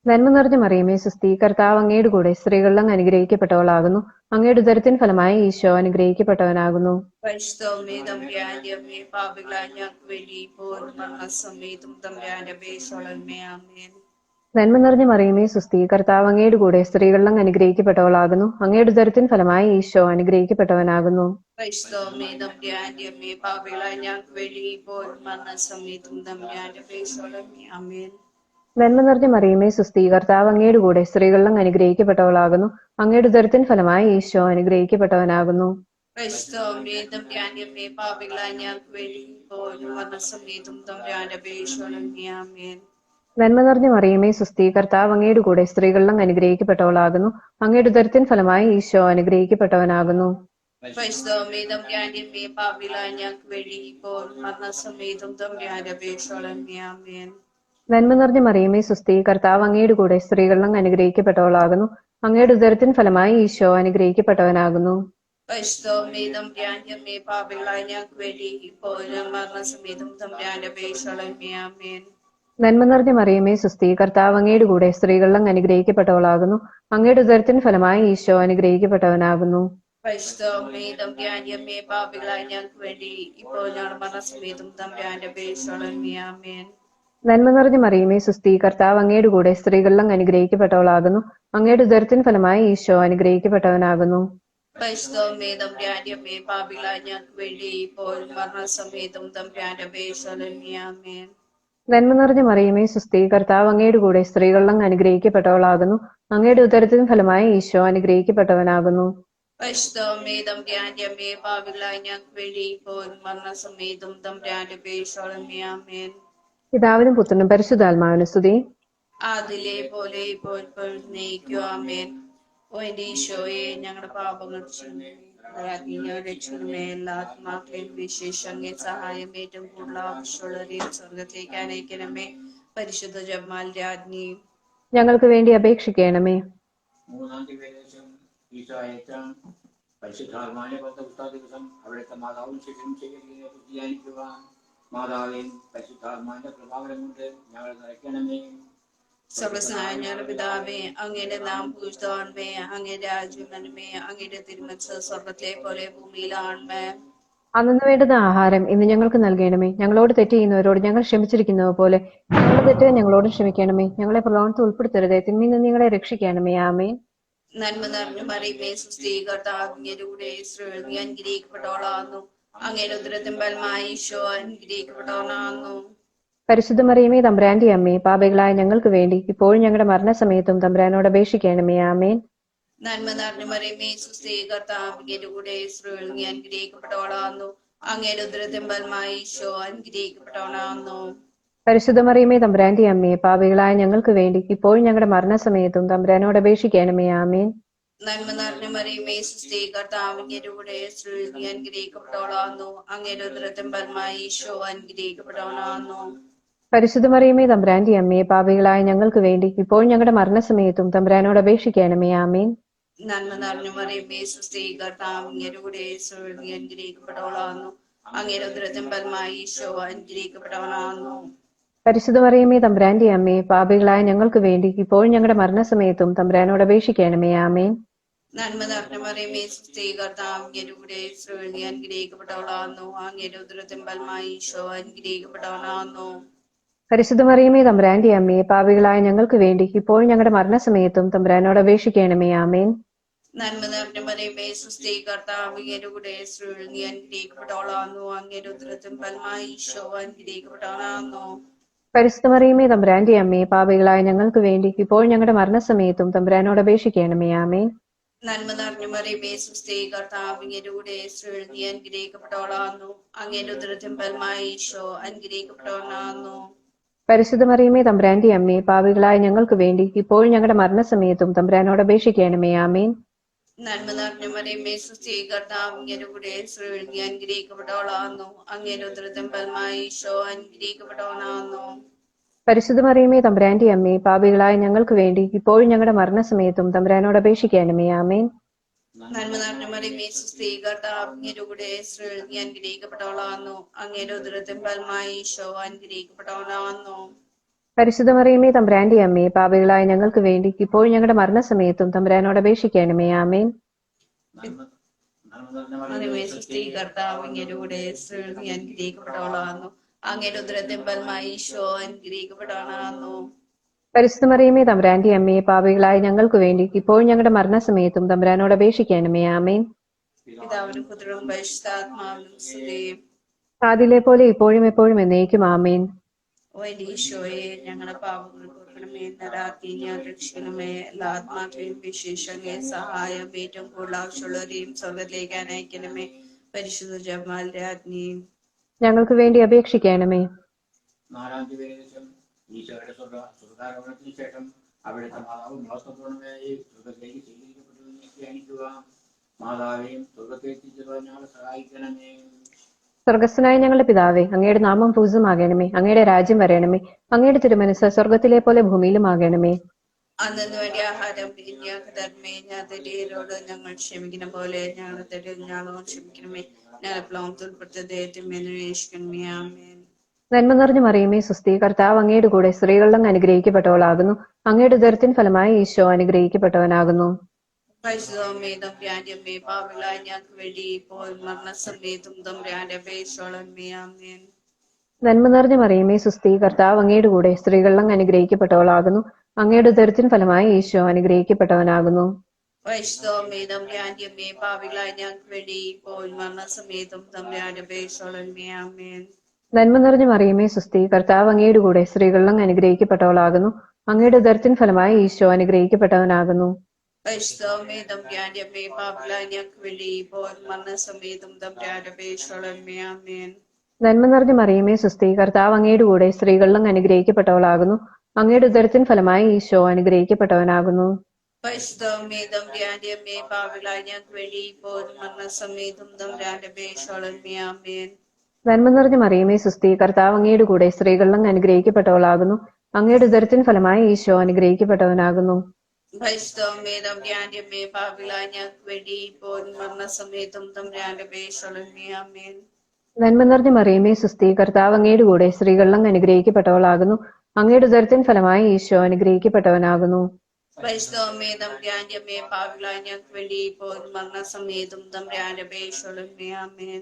നന്മ നിറഞ്ഞ മറിയമേ സുസ്ഥി, കർത്താവ് അങ്ങയുടെ കൂടെ സ്ത്രീകളിലും അനുഗ്രഹിക്കപ്പെട്ടവളാകുന്നു. അങ്ങയുടെ ഉദരത്തിൻ ഫലമായി ഈശോ അനുഗ്രഹിക്കപ്പെട്ടവനാകുന്നു. പരിശുദ്ധമേ തമ്പുരാന്റെ അമ്മേ, പാപികളായ ഞങ്ങൾക്ക് വേണ്ടി ഇപ്പോൾ മരണസമയത്തും തമ്പുരാന്റെ അപേക്ഷയോടെ. ആമേൻ. നന്മ നിറഞ്ഞ മറിയമേ സുസ്ഥി, കർത്താവ് അങ്ങയുടെ കൂടെ സ്ത്രീകളിലും അനുഗ്രഹിക്കപ്പെട്ടവളാകുന്നു. അങ്ങയുടെ ഉദരത്തിൻ ഫലമായി ഈശോ അനുഗ്രഹിക്കപ്പെട്ടവനാകുന്നു. പരിശുദ്ധമേ തമ്പുരാന്റെ അമ്മേ, പാപികളായ ഞങ്ങൾക്ക് വേണ്ടി ഇപ്പോൾ മരണസമയത്തും തമ്പുരാന്റെ അപേക്ഷയോടെ. ആമേൻ. നന്മ നിറഞ്ഞ മറിയമേ സുസ്ഥി, കർത്താവ് അങ്ങയുടെ കൂടെ സ്ത്രീകളിലും അനുഗ്രഹിക്കപ്പെട്ടവളാകുന്നു. അങ്ങയുടെ ഉദരത്തിൻ ഫലമായി ഈശോ അനുഗ്രഹിക്കപ്പെട്ടവനാകുന്നു. പരിശുദ്ധമേ തമ്പുരാന്റെ അമ്മേ, പാപികളായ ഞങ്ങൾക്ക് വേണ്ടി ഇപ്പോൾ മരണസമയത്തും തമ്പുരാന്റെ അപേക്ഷയോടെ. ആമേൻ. നന്മ നിറഞ്ഞ മറിയമേ സുസ്ഥി, കർത്താവ് അങ്ങയുടെ കൂടെ സ്ത്രീകളിലും അനുഗ്രഹിക്കപ്പെട്ടവളാകുന്നു. അങ്ങയുടെ ഉദരത്തിൻ ഫലമായി ഈശോ അനുഗ്രഹിക്കപ്പെട്ടവനാകുന്നു. പരിശുദ്ധമേ തമ്പുരാന്റെ അമ്മേ, പാപികളായ ഞങ്ങൾക്ക് വേണ്ടി ഇപ്പോൾ മരണസമയത്തും തമ്പുരാന്റെ അപേക്ഷയോടെ. ആമേൻ. നന്മ നിറഞ്ഞ മറിയമേ സുസ്ഥി, കർത്താവ് അങ്ങയുടെ കൂടെ സ്ത്രീകളിലും അനുഗ്രഹിക്കപ്പെട്ടവളാകുന്നു. അങ്ങയുടെ ഉദരത്തിൻ ഫലമായി ഈശോ അനുഗ്രഹിക്കപ്പെട്ടവനാകുന്നു. പരിശുദ്ധമേ തമ്പുരാന്റെ അമ്മേ, പാപികളായ ഞങ്ങൾക്ക് വേണ്ടി ഇപ്പോൾ മരണസമയത്തും തമ്പുരാന്റെ അപേക്ഷയോടെ. ആമേൻ. നന്മ നിറഞ്ഞ മറിയമേ സുസ്ഥി, കർത്താവ് അങ്ങയുടെ കൂടെ സ്ത്രീകളിലും അനുഗ്രഹിക്കപ്പെട്ടവളാകുന്നു. അങ്ങയുടെ ഉദരത്തിൻ ഫലമായി ഈശോ അനുഗ്രഹിക്കപ്പെട്ടവനാകുന്നു. പരിശുദ്ധമേ തമ്പുരാന്റെ അമ്മേ, പാപികളായ ഞങ്ങൾക്ക് വേണ്ടി ഇപ്പോൾ മരണസമയത്തും തമ്പുരാന്റെ അപേക്ഷയോടെ. ആമേൻ. നന്മ നിറഞ്ഞ മറിയമേ സുസ്ഥി, കർത്താവ് അങ്ങയുടെ കൂടെ സ്ത്രീകളിലും അനുഗ്രഹിക്കപ്പെട്ടവളാകുന്നു. അങ്ങയുടെ ഉദരത്തിൻ ഫലമായി ഈശോ അനുഗ്രഹിക്കപ്പെട്ടവനാകുന്നു. പരിശുദ്ധമേ തമ്പുരാന്റെ അമ്മേ, പാപികളായ ഞങ്ങൾക്ക് വേണ്ടി ഇപ്പോൾ മരണസമയത്തും തമ്പുരാന്റെ അപേക്ഷയോടെ. ആമേൻ. നന്മ നിറഞ്ഞ മറിയമേ സുസ്ഥി, കർത്താവ് അങ്ങയുടെ കൂടെ സ്ത്രീകൾ അങ്ങ് അനുഗ്രഹിക്കപ്പെട്ടവളാകുന്നു. അങ്ങയുടെ ഉദരത്തിൻ ഫലമായി ഈശോ അനുഗ്രഹിക്കപ്പെട്ടവനാകുന്നു. പരിശുദ്ധമേ തമ്പുരാന്റെ അമ്മേ, പാപികളായ ഞങ്ങൾക്ക് വേണ്ടി ഇപ്പോൾ മരണസമയത്തും തമ്പുരാന്റെ അപേക്ഷയോളമേ. ആമേൻ. പിതാവിനും പുത്രനും പരിശുദ്ധാത്മാവിനും സ്തുതി. അതിലെ പോലെ ഇപ്പോൾ നയിക്കും. ആമേൻ. ഓ എന്റെ ഈശോയെ, ഞങ്ങളുടെ പാപങ്ങൾ രക്ഷണമേ. എല്ലാ ആത്മാക്കളെയും വിശേഷം അങ്ങേ സഹായം ഏറ്റവും കൂടുതൽ ആവശ്യമുള്ളവരെയും സ്വർഗത്തേക്ക് അനയിക്കണമേ. പരിശുദ്ധ ജപമാല രാജ്ഞി, ഞങ്ങൾക്ക് വേണ്ടി അപേക്ഷിക്കണമേ. മൂന്നാം ദിവസം ഈശോ അയച്ച പരിശുദ്ധാത്മാവിനെ പത്ത ദിവസം അവിടുത്തെ മാതാവും ശിഷ്യനും ശേഖരിക്കുന്നതിനെ കുറിച്ച് ധ്യാനിക്കുക. മാതാവേയും പരിശുദ്ധാത്മാവിന്റെ പ്രഭാവനം കൊണ്ട് ഞങ്ങൾ നിറയ്ക്കണമേ. സർവസ്നായ ഞങ്ങളുടെ പിതാവേ, അങ്ങയുടെ നാം പൂജിതമാണമേ. അങ്ങയുടെ രാജ്യം വരണമേ. അങ്ങയുടെ തിരുമനസ്സ് സ്വർഗ്ഗത്തിലെ പോലെ ഭൂമിയിലാണമേ. അന്നു വേണ്ടുന്ന ആഹാരം ഇന്ന് ഞങ്ങൾക്ക് നൽകണമേ. ഞങ്ങളോട് തെറ്റ് ചെയ്യുന്നവരോട് ഞങ്ങൾ ക്ഷമിച്ചിരിക്കുന്നത് പോലെ ഞങ്ങളുടെ തെറ്റ് ഞങ്ങളോട് ക്ഷമിക്കണമേ. ഞങ്ങളെ പ്രലോഭനത്തിൽ ഉൾപ്പെടുത്തരുതേ, തിന്മയിൽ നിന്ന് ഞങ്ങളെ രക്ഷിക്കണമേ. ആമേൻ. നന്മ നിറഞ്ഞ മറിയമേ സുസ്ഥി, കർത്താവ് അങ്ങയുടെ കൂടെ സ്ത്രീകൾ നീ അനുഗ്രഹിക്കപ്പെട്ടവളാകുന്നു. അങ്ങയുടെ ഉദരത്തിൻ ഫലമായി ഈശോ അനുഗ്രഹിക്കപ്പെട്ടവനാകുന്നു. പരിശുദ്ധ മറിയമേ തമ്പുരാന്റെ അമ്മേ, പാപികളായ ഞങ്ങൾക്ക് വേണ്ടി ഇപ്പോഴും ഞങ്ങളുടെ മരണസമയത്തും തമ്പുരാനോട് അപേക്ഷിക്കണമേ. ആമേൻ. നന്മ നിറഞ്ഞ മറിയമേ സുസ്ഥി, കർത്താവ് അങ്ങയുടെ കൂടെ സ്ത്രീകൾ നീ അനുഗ്രഹിക്കപ്പെട്ടവളാകുന്നു. അങ്ങയുടെ ഉദരത്തിൻ ഫലമായി ഈശോ അനുഗ്രഹിക്കപ്പെട്ടവനാകുന്നു. പരിശുദ്ധ മറിയമേ തമ്പുരാന്റെ അമ്മേ, പാപികളായ ഞങ്ങൾക്ക് വേണ്ടി ഇപ്പോഴും ഞങ്ങളുടെ മരണസമയത്തും തമ്പുരാനോട് അപേക്ഷിക്കണമേ. ആമേൻ. നന്മ നിറഞ്ഞ മറിയമേ സുസ്ഥി, കർത്താവ് അങ്ങയുടെ കൂടെ സ്ത്രീകൾ നീ അനുഗ്രഹിക്കപ്പെട്ടവളാകുന്നു. അങ്ങയുടെ ഉദരത്തിൻ ഫലമായി ഈശോ അനുഗ്രഹിക്കപ്പെട്ടവനാകുന്നു. പരിശുദ്ധ മറിയമേ തമ്പുരാന്റെ അമ്മേ, പാപികളായ ഞങ്ങൾക്ക് വേണ്ടി ഇപ്പോഴും ഞങ്ങളുടെ മരണസമയത്തും തമ്പുരാനോട് അപേക്ഷിക്കണമേ. ആമേൻ. നന്മ നിറഞ്ഞ മറിയമേ സുസ്ഥി, കർത്താവ് അങ്ങയുടെ കൂടെ സ്ത്രീകൾ നീ അനുഗ്രഹിക്കപ്പെട്ടവളാകുന്നു. അങ്ങയുടെ ഉദരത്തിൻ ഫലമായി ഈശോ അനുഗ്രഹിക്കപ്പെട്ടവനാകുന്നു. പരിശുദ്ധ മറിയമേ തമ്പുരാന്റെ അമ്മേ, പാപികളായ ഞങ്ങൾക്ക് വേണ്ടി ഇപ്പോഴും ഞങ്ങളുടെ മരണസമയത്തും തമ്പുരാനോട് അപേക്ഷിക്കണമേ. ആമേൻ. നന്മ നിറഞ്ഞ മറിയമേ സുസ്ഥി, കർത്താവ് അങ്ങയുടെ കൂടെ സ്ത്രീകൾ നീ അനുഗ്രഹിക്കപ്പെട്ടവളാകുന്നു. അങ്ങയുടെ ഉദരത്തിൻ ഫലമായി ഈശോ അനുഗ്രഹിക്കപ്പെട്ടവനാകുന്നു. പരിശുദ്ധ മറിയമേ തമ്പുരാന്റെ അമ്മേ, പാപികളായ ഞങ്ങൾക്ക് വേണ്ടി ഇപ്പോഴും ഞങ്ങളുടെ മരണസമയത്തും തമ്പുരാനോട് അപേക്ഷിക്കണമേ. ആമേൻ. നന്മ നിറഞ്ഞ മറിയമേ സുസ്ഥി, കർത്താവ് അങ്ങയുടെ കൂടെ സ്ത്രീകൾ നീ അനുഗ്രഹിക്കപ്പെട്ടവളാകുന്നു. അങ്ങയുടെ ഉദരത്തിൻ ഫലമായി ഈശോ അനുഗ്രഹിക്കപ്പെട്ടവനാകുന്നു. പരിശുദ്ധ മറിയമേ തമ്പുരാന്റെ അമ്മേ, പാപികളായ ഞങ്ങൾക്ക് വേണ്ടി ഇപ്പോഴും ഞങ്ങളുടെ മരണസമയത്തും തമ്പുരാനോട് അപേക്ഷിക്കണമേ. ആമേൻ. നന്മ നിറഞ്ഞ മറിയമേ സുസ്ഥി, കർത്താവ് അങ്ങയുടെ കൂടെ സ്ത്രീകൾ നീ അനുഗ്രഹിക്കപ്പെട്ടവളാകുന്നു. അങ്ങയുടെ ഉദരത്തിൻ ഫലമായി ഈശോ അനുഗ്രഹിക്കപ്പെട്ടവനാകുന്നു. പരിശുദ്ധ മറിയമേ തമ്പുരാന്റെ അമ്മേ, പാപികളായ ഞങ്ങൾക്ക് വേണ്ടി ഇപ്പോഴും ഞങ്ങളുടെ മരണസമയത്തും തമ്പുരാനോട് അപേക്ഷിക്കണമേ. ആമേൻ. നന്മ നിറഞ്ഞ മറിയമേ സുസ്ഥി, കർത്താവ് അങ്ങയുടെ കൂടെ സ്ത്രീകൾ നീ അനുഗ്രഹിക്കപ്പെട്ടവളാകുന്നു. അങ്ങയുടെ ഉദരത്തിൻ ഫലമായി ഈശോ അനുഗ്രഹിക്കപ്പെട്ടവനാകുന്നു. പരിശുദ്ധ മറിയമേ തമ്പുരാന്റെ അമ്മേ, പാപികളായ ഞങ്ങൾക്ക് വേണ്ടി ഇപ്പോഴും ഞങ്ങളുടെ മരണസമയത്തും തമ്പുരാനോട് അപേക്ഷിക്കണമേ. ആമേൻ. നന്മ നിറഞ്ഞ മറിയമേ സുസ്ഥി, കർത്താവ് അങ്ങയുടെ കൂടെ സ്ത്രീകൾ നീ അനുഗ്രഹിക്കപ്പെട്ടവളാകുന്നു. അങ്ങയുടെ ഉദരത്തിൻ ഫലമായി ഈശോ അനുഗ്രഹിക്കപ്പെട്ടവനാകുന്നു. പരിശുദ്ധ മറിയമേ തമ്പുരാന്റെ അമ്മേ, പാപികളായ ഞങ്ങൾക്ക് വേണ്ടി ഇപ്പോഴും ഞങ്ങളുടെ മരണസമയത്തും തമ്പുരാനോട് അപേക്ഷിക്കണമേ. ആമേൻ. മറിയമേ സുസ്ഥി, കർത്താവ് അങ്ങയുടെ കൂടെ സ്ത്രീകൾ നീ അനുഗ്രഹിക്കപ്പെട്ടവളാകുന്നു. അങ്ങയുടെ ഉദരത്തിൻ ഫലമായി ഈശോ അനുഗ്രഹിക്കപ്പെട്ടവനാകുന്നു. പരിശുദ്ധ മറിയമേ തമ്പുരാന്റെ അമ്മേ, പാപികളായ ഞങ്ങൾക്ക് വേണ്ടി ഇപ്പോഴും ഞങ്ങളുടെ മരണസമയത്തും തമ്പുരാനോട് അപേക്ഷിക്കണമേ. ആമേൻ. പിതാവിനും പുത്രനും പരിശുദ്ധാത്മാവിനും സ്തുതി. ആദിയിലെ പോലെ ഇപ്പോഴും എപ്പോഴും എന്നേക്കും. ആമേൻ. ഓ എന്റെ ഈശോയെ, ഞങ്ങളുടെ പാപങ്ങൾ പൊറുക്കണമേ. നരാക്കി ഞാൻ രക്ഷിക്കണമേ. എല്ലാ ആത്മാക്കളെയും വിശേഷം സഹായം ഏറ്റവും കൂടുതൽ ആവശ്യമുള്ളവരെയും സ്വർഗത്തിലേക്ക് അനയിക്കണമേ. പരിശുദ്ധ ജപമാല രാജ്ഞി, ഞങ്ങൾക്ക് വേണ്ടി അപേക്ഷിക്കണമേ. നാലാം ദിവസം ഈശോയുടെ സ്വർഗാരോഹണത്തിന് ശേഷം അവിടുത്തെ മാതാവ് മഹത്വപൂർണ്ണമായി സ്വർഗത്തിലേക്ക് സ്വീകരിക്കപ്പെട്ടു ധ്യാനിക്കുക. മാതാവേയും സ്വർഗത്തേക്ക് ഞങ്ങളെ സഹായിക്കണമേ. സ്വർഗസ്ഥനായ ഞങ്ങളുടെ പിതാവേ, അങ്ങയുടെ നാമം പൂജിതമാകണമേ. അങ്ങയുടെ രാജ്യം വരണമേ. അങ്ങയുടെ തിരുമനസ്സ് സ്വർഗത്തിലെ പോലെ ഭൂമിയിലുമാകണമേ. അന്നു വേണ്ടി ആഹാരം ഞങ്ങൾക്ക് തരണമേ. ഞാൻ തെറ്റിയവരോട് ഞങ്ങൾ ക്ഷമിക്കുന്ന പോലെ ഞങ്ങളുടെ തെറ്റിൽ ഞങ്ങളോട് ക്ഷമിക്കണമേ. ഞങ്ങളെ പ്ലോമത്തിൽ രക്ഷിക്കണമേ. ആമേൻ. നന്മ നിറഞ്ഞ മറിയമേ സുസ്ഥി, കർത്താവ് അങ്ങയുടെ കൂടെ സ്ത്രീകൾ അങ്ങ് അനുഗ്രഹിക്കപ്പെട്ടവളാകുന്നു. അങ്ങയുടെ ഉദരത്തിൻ ഫലമായി ഈശോ അനുഗ്രഹിക്കപ്പെട്ടവനാകുന്നു. പരിശുദ്ധമേ തമ്പുരാന്റെ അമ്മേ, പാപികളായ ഞങ്ങൾക്ക് വേണ്ടി ഇപ്പോൾ മരണസമയത്തും തമ്പുരാന്റെ അപേക്ഷയോളമേ. ആമേൻ. നന്മ നിറഞ്ഞ മറിയമേ സുസ്ഥി, കർത്താവ് അങ്ങയുടെ കൂടെ സ്ത്രീകൾ അങ്ങ് അനുഗ്രഹിക്കപ്പെട്ടവളാകുന്നു. അങ്ങയുടെ ഉദരത്തിൻ ഫലമായി ഈശോ അനുഗ്രഹിക്കപ്പെട്ടവനാകുന്നു. പരിശുദ്ധമേ തമ്പുരാന്റെ അമ്മേ, പാപികളായ ഞങ്ങൾക്ക് വേണ്ടി ഇപ്പോൾ മരണസമയത്തും തമ്പുരാന്റെ അപേക്ഷയോളമേ. ആമേൻ. നന്മ നിറഞ്ഞ മറിയമേ സുസ്തി, കർത്താവ് അങ്ങയുടെ കൂടെ സ്ത്രീകളിൽ അങ്ങ് അനുഗ്രഹിക്കപ്പെട്ടവളാകുന്നു. അങ്ങയുടെ ഉദരത്തിൻ ഫലമായി ഈശോ അനുഗ്രഹിക്കപ്പെട്ടവനാകുന്നു. പരിശുദ്ധമേ തമ്പുരാന്റെ അമ്മേ, പാപികളായ ഞങ്ങൾക്ക് വേണ്ടി ഇപ്പോൾ മരണസമയത്തും തമ്പുരാന്റെ അപേക്ഷയോടുമേ. ആമേൻ. നന്മ നിറഞ്ഞ മറിയമേ സുസ്തി, കർത്താവ് അങ്ങയുടെ കൂടെ സ്ത്രീകളിൽ അങ്ങ് അനുഗ്രഹിക്കപ്പെട്ടവളാകുന്നു. അങ്ങയുടെ ഉദരത്തിൻ ഫലമായി ഈശോ അനുഗ്രഹിക്കപ്പെട്ടവനാകുന്നു. പരിശുദ്ധമേ തമ്പുരാന്റെ അമ്മേ, പാപികളായ ഞങ്ങൾക്ക് വേണ്ടി ഇപ്പോൾ മരണസമയത്തും തമ്പുരാന്റെ അപേക്ഷയോടുമേ. ആമേൻ. നന്മ നിറഞ്ഞ മറിയമേ സുസ്തി, കർത്താവ് അങ്ങയുടെ കൂടെ സ്ത്രീകളിൽ അങ്ങ് അനുഗ്രഹിക്കപ്പെട്ടവളാകുന്നു. അങ്ങയുടെ ഉദരത്തിൻ ഫലമായി ഈശോ അനുഗ്രഹിക്കപ്പെട്ടവനാകുന്നു. പരിശുദ്ധമേ തമ്പുരാന്റെ അമ്മേ, പാപികളായ ഞങ്ങൾക്ക് വേണ്ടി ഇപ്പോൾ മരണസമയത്തും തമ്പുരാന്റെ അപേക്ഷയോടുമേ. ആമേൻ. നന്മ നിറഞ്ഞ മറിയമേ സുസ്തി, കർത്താവ് അങ്ങയുടെ കൂടെ സ്ത്രീകളിൽ അങ്ങ് അനുഗ്രഹിക്കപ്പെട്ടവളാകുന്നു. അങ്ങയുടെ ഉദരത്തിൻ ഫലമായി ഈശോ അനുഗ്രഹിക്കപ്പെട്ടവനാകുന്നു. പരിശുദ്ധമേ തമ്പുരാന്റെ അമ്മേ, പാപികളായ ഞങ്ങൾക്ക് വേണ്ടി ഇപ്പോൾ മരണസമയത്തും തമ്പുരാന്റെ അപേക്ഷയോടുമേ. ആമേൻ.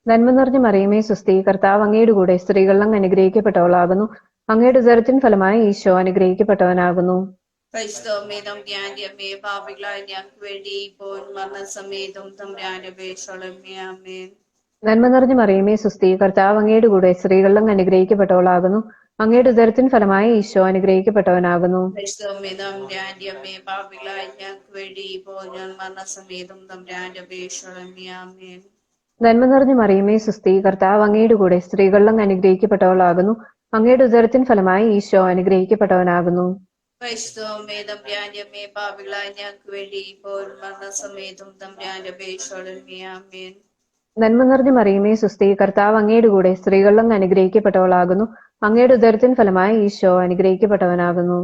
നന്മ നിറഞ്ഞ മറിയമേ സുസ്തി, കർത്താവ് അങ്ങയുടെ കൂടെ സ്ത്രീകളിൽ അങ്ങ് അനുഗ്രഹിക്കപ്പെട്ടവളാകുന്നു. അങ്ങയുടെ ഉദരത്തിൻ ഫലമായി ഈശോ അനുഗ്രഹിക്കപ്പെട്ടവനാകുന്നു. പരിശുദ്ധമേ തമ്പുരാന്റെ അമ്മേ, പാപികളായ ഞങ്ങൾക്ക് വേണ്ടി ഇപ്പോൾ മരണസമയത്തും തമ്പുരാന്റെ അപേക്ഷയോടുമേ. ആമേൻ. നന്മ നിറഞ്ഞ മറിയമേ സുസ്തി, കർത്താവ് അങ്ങയുടെ കൂടെ സ്ത്രീകളിൽ അങ്ങ് അനുഗ്രഹിക്കപ്പെട്ടവളാകുന്നു. അങ്ങയുടെ ഉദരത്തിൻ ഫലമായി ഈശോ അനുഗ്രഹിക്കപ്പെട്ടവനാകുന്നു. പരിശുദ്ധമേ തമ്പുരാന്റെ അമ്മേ, പാപികളായ ഞങ്ങൾക്ക് വേണ്ടി ഇപ്പോൾ മരണസമയത്തും തമ്പുരാന്റെ അപേക്ഷയോടുമേ. ആമേൻ. നന്മ നിറഞ്ഞ മറിയമേ സുസ്തി, കർത്താവ് അങ്ങയുടെ കൂടെ സ്ത്രീകളിൽ അങ്ങ് അനുഗ്രഹിക്കപ്പെട്ടവളാകുന്നു. അങ്ങയുടെ ഉദരത്തിൻ ഫലമായി ഈശോ അനുഗ്രഹിക്കപ്പെട്ടവനാകുന്നു. പരിശുദ്ധമേ തമ്പുരാന്റെ അമ്മേ, പാപികളായ ഞങ്ങൾക്ക് വേണ്ടി ഇപ്പോൾ മരണസമയത്തും തമ്പുരാന്റെ അപേക്ഷയോടുമേ. ആമേൻ. നന്മ നിറഞ്ഞ മറിയമേ സുസ്തി, കർത്താവ് അങ്ങയുടെ കൂടെ സ്ത്രീകളിൽ അങ്ങ് അനുഗ്രഹിക്കപ്പെട്ടവളാകുന്നു. അങ്ങയുടെ ഉദരത്തിൻ ഫലമായി ഈശോ അനുഗ്രഹിക്കപ്പെട്ടവനാകുന്നു.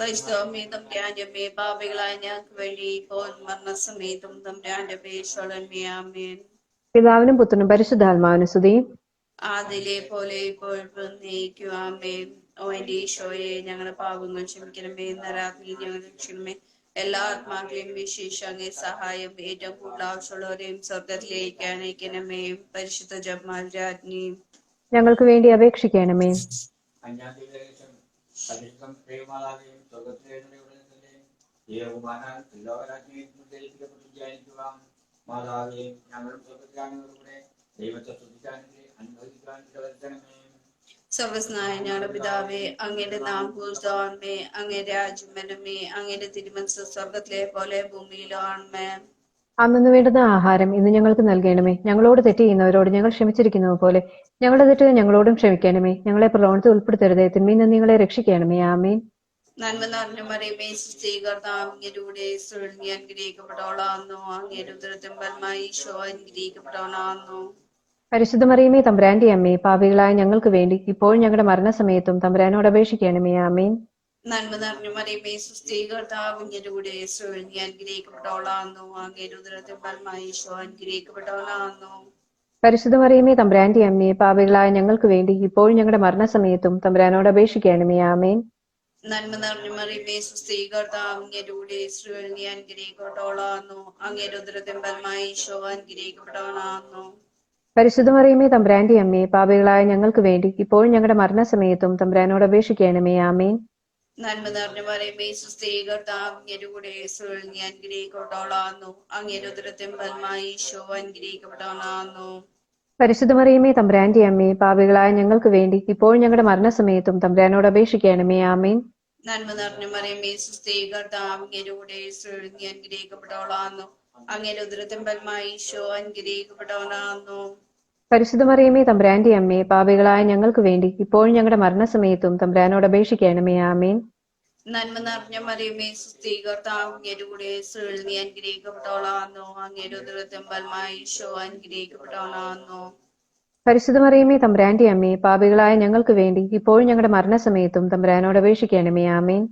പരിശുദ്ധമേ തമ്പുരാന്റെ അമ്മേ, പാപികളായ ഞങ്ങൾക്ക് വേണ്ടി ഇപ്പോൾ മരണസമയത്തും തമ്പുരാന്റെ അപേക്ഷയോടുമേ. ആമേൻ. പിതാവിനും പുത്രനും പരിശുദ്ധാത്മാവിനും സ്തുതി. ആദിലെ പോലെ ഇപ്പോഴും നീക്കും. ആമേൻ. ഓ എന്റെ ഈശോയെ, ഞങ്ങളുടെ പാപങ്ങൾ ക്ഷമിക്കണമേ, നരാത്രി ഞങ്ങൾ രക്ഷിക്കണമേ. എല്ലാ ആത്മാക്കളെയും വിശേഷ അങ്ങേ സഹായം ഏറ്റവും കൂടുതൽ ആവശ്യമുള്ളവരെയും സ്വർഗത്തിലേക്ക് അയക്കണമേ. പരിശുദ്ധ ജപമാല രാജ്ഞിയും ഞങ്ങൾക്ക് വേണ്ടി അപേക്ഷിക്കണമേ. അഞ്ചാം പരിശുദ്ധം പ്രേമാതാവിയും സ്വർഗത്തിലെ ദൈവകുമാരൻ ലോകരാജ്ഞിയും ഉദ്ധരിക്കപ്പെട്ടു ധ്യാനിക്കുവാൻ മാതാവേ, ഞങ്ങളും സ്വർഗത്തിലാണവരുടെ ദൈവത്തെ സ്തുതിക്കാനും അനുഭവിക്കാനും വരുത്തണമേ. സർവസ്നായ ഞങ്ങളുടെ പിതാവേ, അങ്ങയുടെ നാം പൂജിതമാണമേ. അങ്ങയുടെ രാജ്യം വരണമേ. അങ്ങയുടെ തിരുമനസ്സ് സ്വർഗത്തിലെ പോലെ ഭൂമിയിലും ആണമേ. അന്നു വേണ്ടുന്ന ആഹാരം ഇന്ന് ഞങ്ങൾക്ക് നൽകണമേ. ഞങ്ങളോട് തെറ്റ് ചെയ്യുന്നവരോട് ഞങ്ങൾ ക്ഷമിച്ചിരിക്കുന്നത് പോലെ ഞങ്ങളുടെ തെറ്റ് ഞങ്ങളോടും ക്ഷമിക്കണമേ. ഞങ്ങളെ പ്രലോഭനത്തിൽ ഉൾപ്പെടുത്തരുതേ, തിന്മയിൽ നിന്ന് ഞങ്ങളെ രക്ഷിക്കണമേ. ആമേൻ. നന്മ നിറഞ്ഞ മറിയമേ സുസ്തി, കർത്താവ് അങ്ങയുടെ സ്ത്രീകളിൽ അനുഗ്രഹിക്കപ്പെട്ടവളാകുന്നു. അങ്ങയുടെ ഉദരത്തിൻ ഫലമായി ഈശോ അനുഗ്രഹിക്കപ്പെട്ടവനാകുന്നു. പരിശുദ്ധ മറിയമേ തമ്പുരാന്റെ അമ്മേ, പാപികളായ ഞങ്ങൾക്ക് വേണ്ടി ഇപ്പോൾ ഞങ്ങളുടെ മരണസമയത്തും തമ്പുരാനോട് അപേക്ഷിക്കണമേ. ആമേൻ. നന്മ നിറഞ്ഞ മറിയമേ സുസ്തി, കർത്താവ് അങ്ങയുടെ സ്ത്രീകളിൽ അനുഗ്രഹിക്കപ്പെട്ടവളാകുന്നു. അങ്ങയുടെ ഉദരത്തിൻ ഫലമായി ഈശോ അനുഗ്രഹിക്കപ്പെട്ടവനാകുന്നു. പരിശുദ്ധ മറിയമേ തമ്പുരാന്റെ അമ്മേ, പാപികളായ ഞങ്ങൾക്ക് വേണ്ടി ഇപ്പോൾ ഞങ്ങളുടെ മരണസമയത്തും തമ്പുരാനോട് അപേക്ഷിക്കണമേ. ആമേൻ. നന്മ നിറഞ്ഞ മറിയമേ സുസ്തി, കർത്താവ് അങ്ങയുടെ സ്ത്രീകളിൽ അനുഗ്രഹിക്കപ്പെട്ടവളാകുന്നു. അങ്ങയുടെ ഉദരത്തിൻ ഫലമായി ഈശോ അനുഗ്രഹിക്കപ്പെട്ടവനാകുന്നു. പരിശുദ്ധ മറിയമേ തമ്പുരാന്റെ അമ്മേ, പാപികളായ ഞങ്ങൾക്ക് വേണ്ടി ഇപ്പോൾ ഞങ്ങളുടെ മരണസമയത്തും തമ്പുരാനോട് അപേക്ഷിക്കണമേ. ആമേൻ. നന്മ നിറഞ്ഞ മറിയമേ സുസ്തി, കർത്താവ് അങ്ങയുടെ സ്ത്രീകളിൽ അനുഗ്രഹിക്കപ്പെട്ടവളാകുന്നു. അങ്ങയുടെ ഉദരത്തിൻ ഫലമായി ഈശോ അനുഗ്രഹിക്കപ്പെട്ടവനാകുന്നു. പരിശുദ്ധ മറിയമേ തമ്പുരാന്റെ അമ്മേ, പാപികളായ ഞങ്ങൾക്ക് വേണ്ടി ഇപ്പോൾ ഞങ്ങളുടെ മരണസമയത്തും തമ്പുരാനോട് അപേക്ഷിക്കണമേ. ആമേൻ. നന്മ നിറഞ്ഞ മറിയമേ സുസ്തി, കർത്താവ് അങ്ങയുടെ സ്ത്രീകളിൽ അനുഗ്രഹിക്കപ്പെട്ടവളാകുന്നു. അങ്ങയുടെ ഉദരത്തിൻ ഫലമായി ഈശോ അനുഗ്രഹിക്കപ്പെട്ടവനാകുന്നു. പരിശുദ്ധ മറിയമേ തമ്പുരാന്റെ അമ്മേ, പാപികളായ ഞങ്ങൾക്ക് വേണ്ടി ഇപ്പോൾ ഞങ്ങളുടെ മരണസമയത്തും തമ്പുരാനോട് അപേക്ഷിക്കണമേ. ആമേൻ. നന്മ നിറഞ്ഞ മറിയമേ സുസ്തി, കർത്താവ് അങ്ങയുടെ സ്ത്രീകളിൽ അനുഗ്രഹിക്കപ്പെട്ടവളാകുന്നു. അങ്ങയുടെ ഉദരത്തിൻ ഫലമായി ഈശോ അനുഗ്രഹിക്കപ്പെട്ടവനാകുന്നു. പരിശുദ്ധ മറിയമേ തമ്പുരാന്റെ അമ്മേ, പാപികളായ ഞങ്ങൾക്ക് വേണ്ടി ഇപ്പോൾ ഞങ്ങളുടെ മരണസമയത്തും തമ്പുരാനോട് അപേക്ഷിക്കണമേ. ആമേൻ.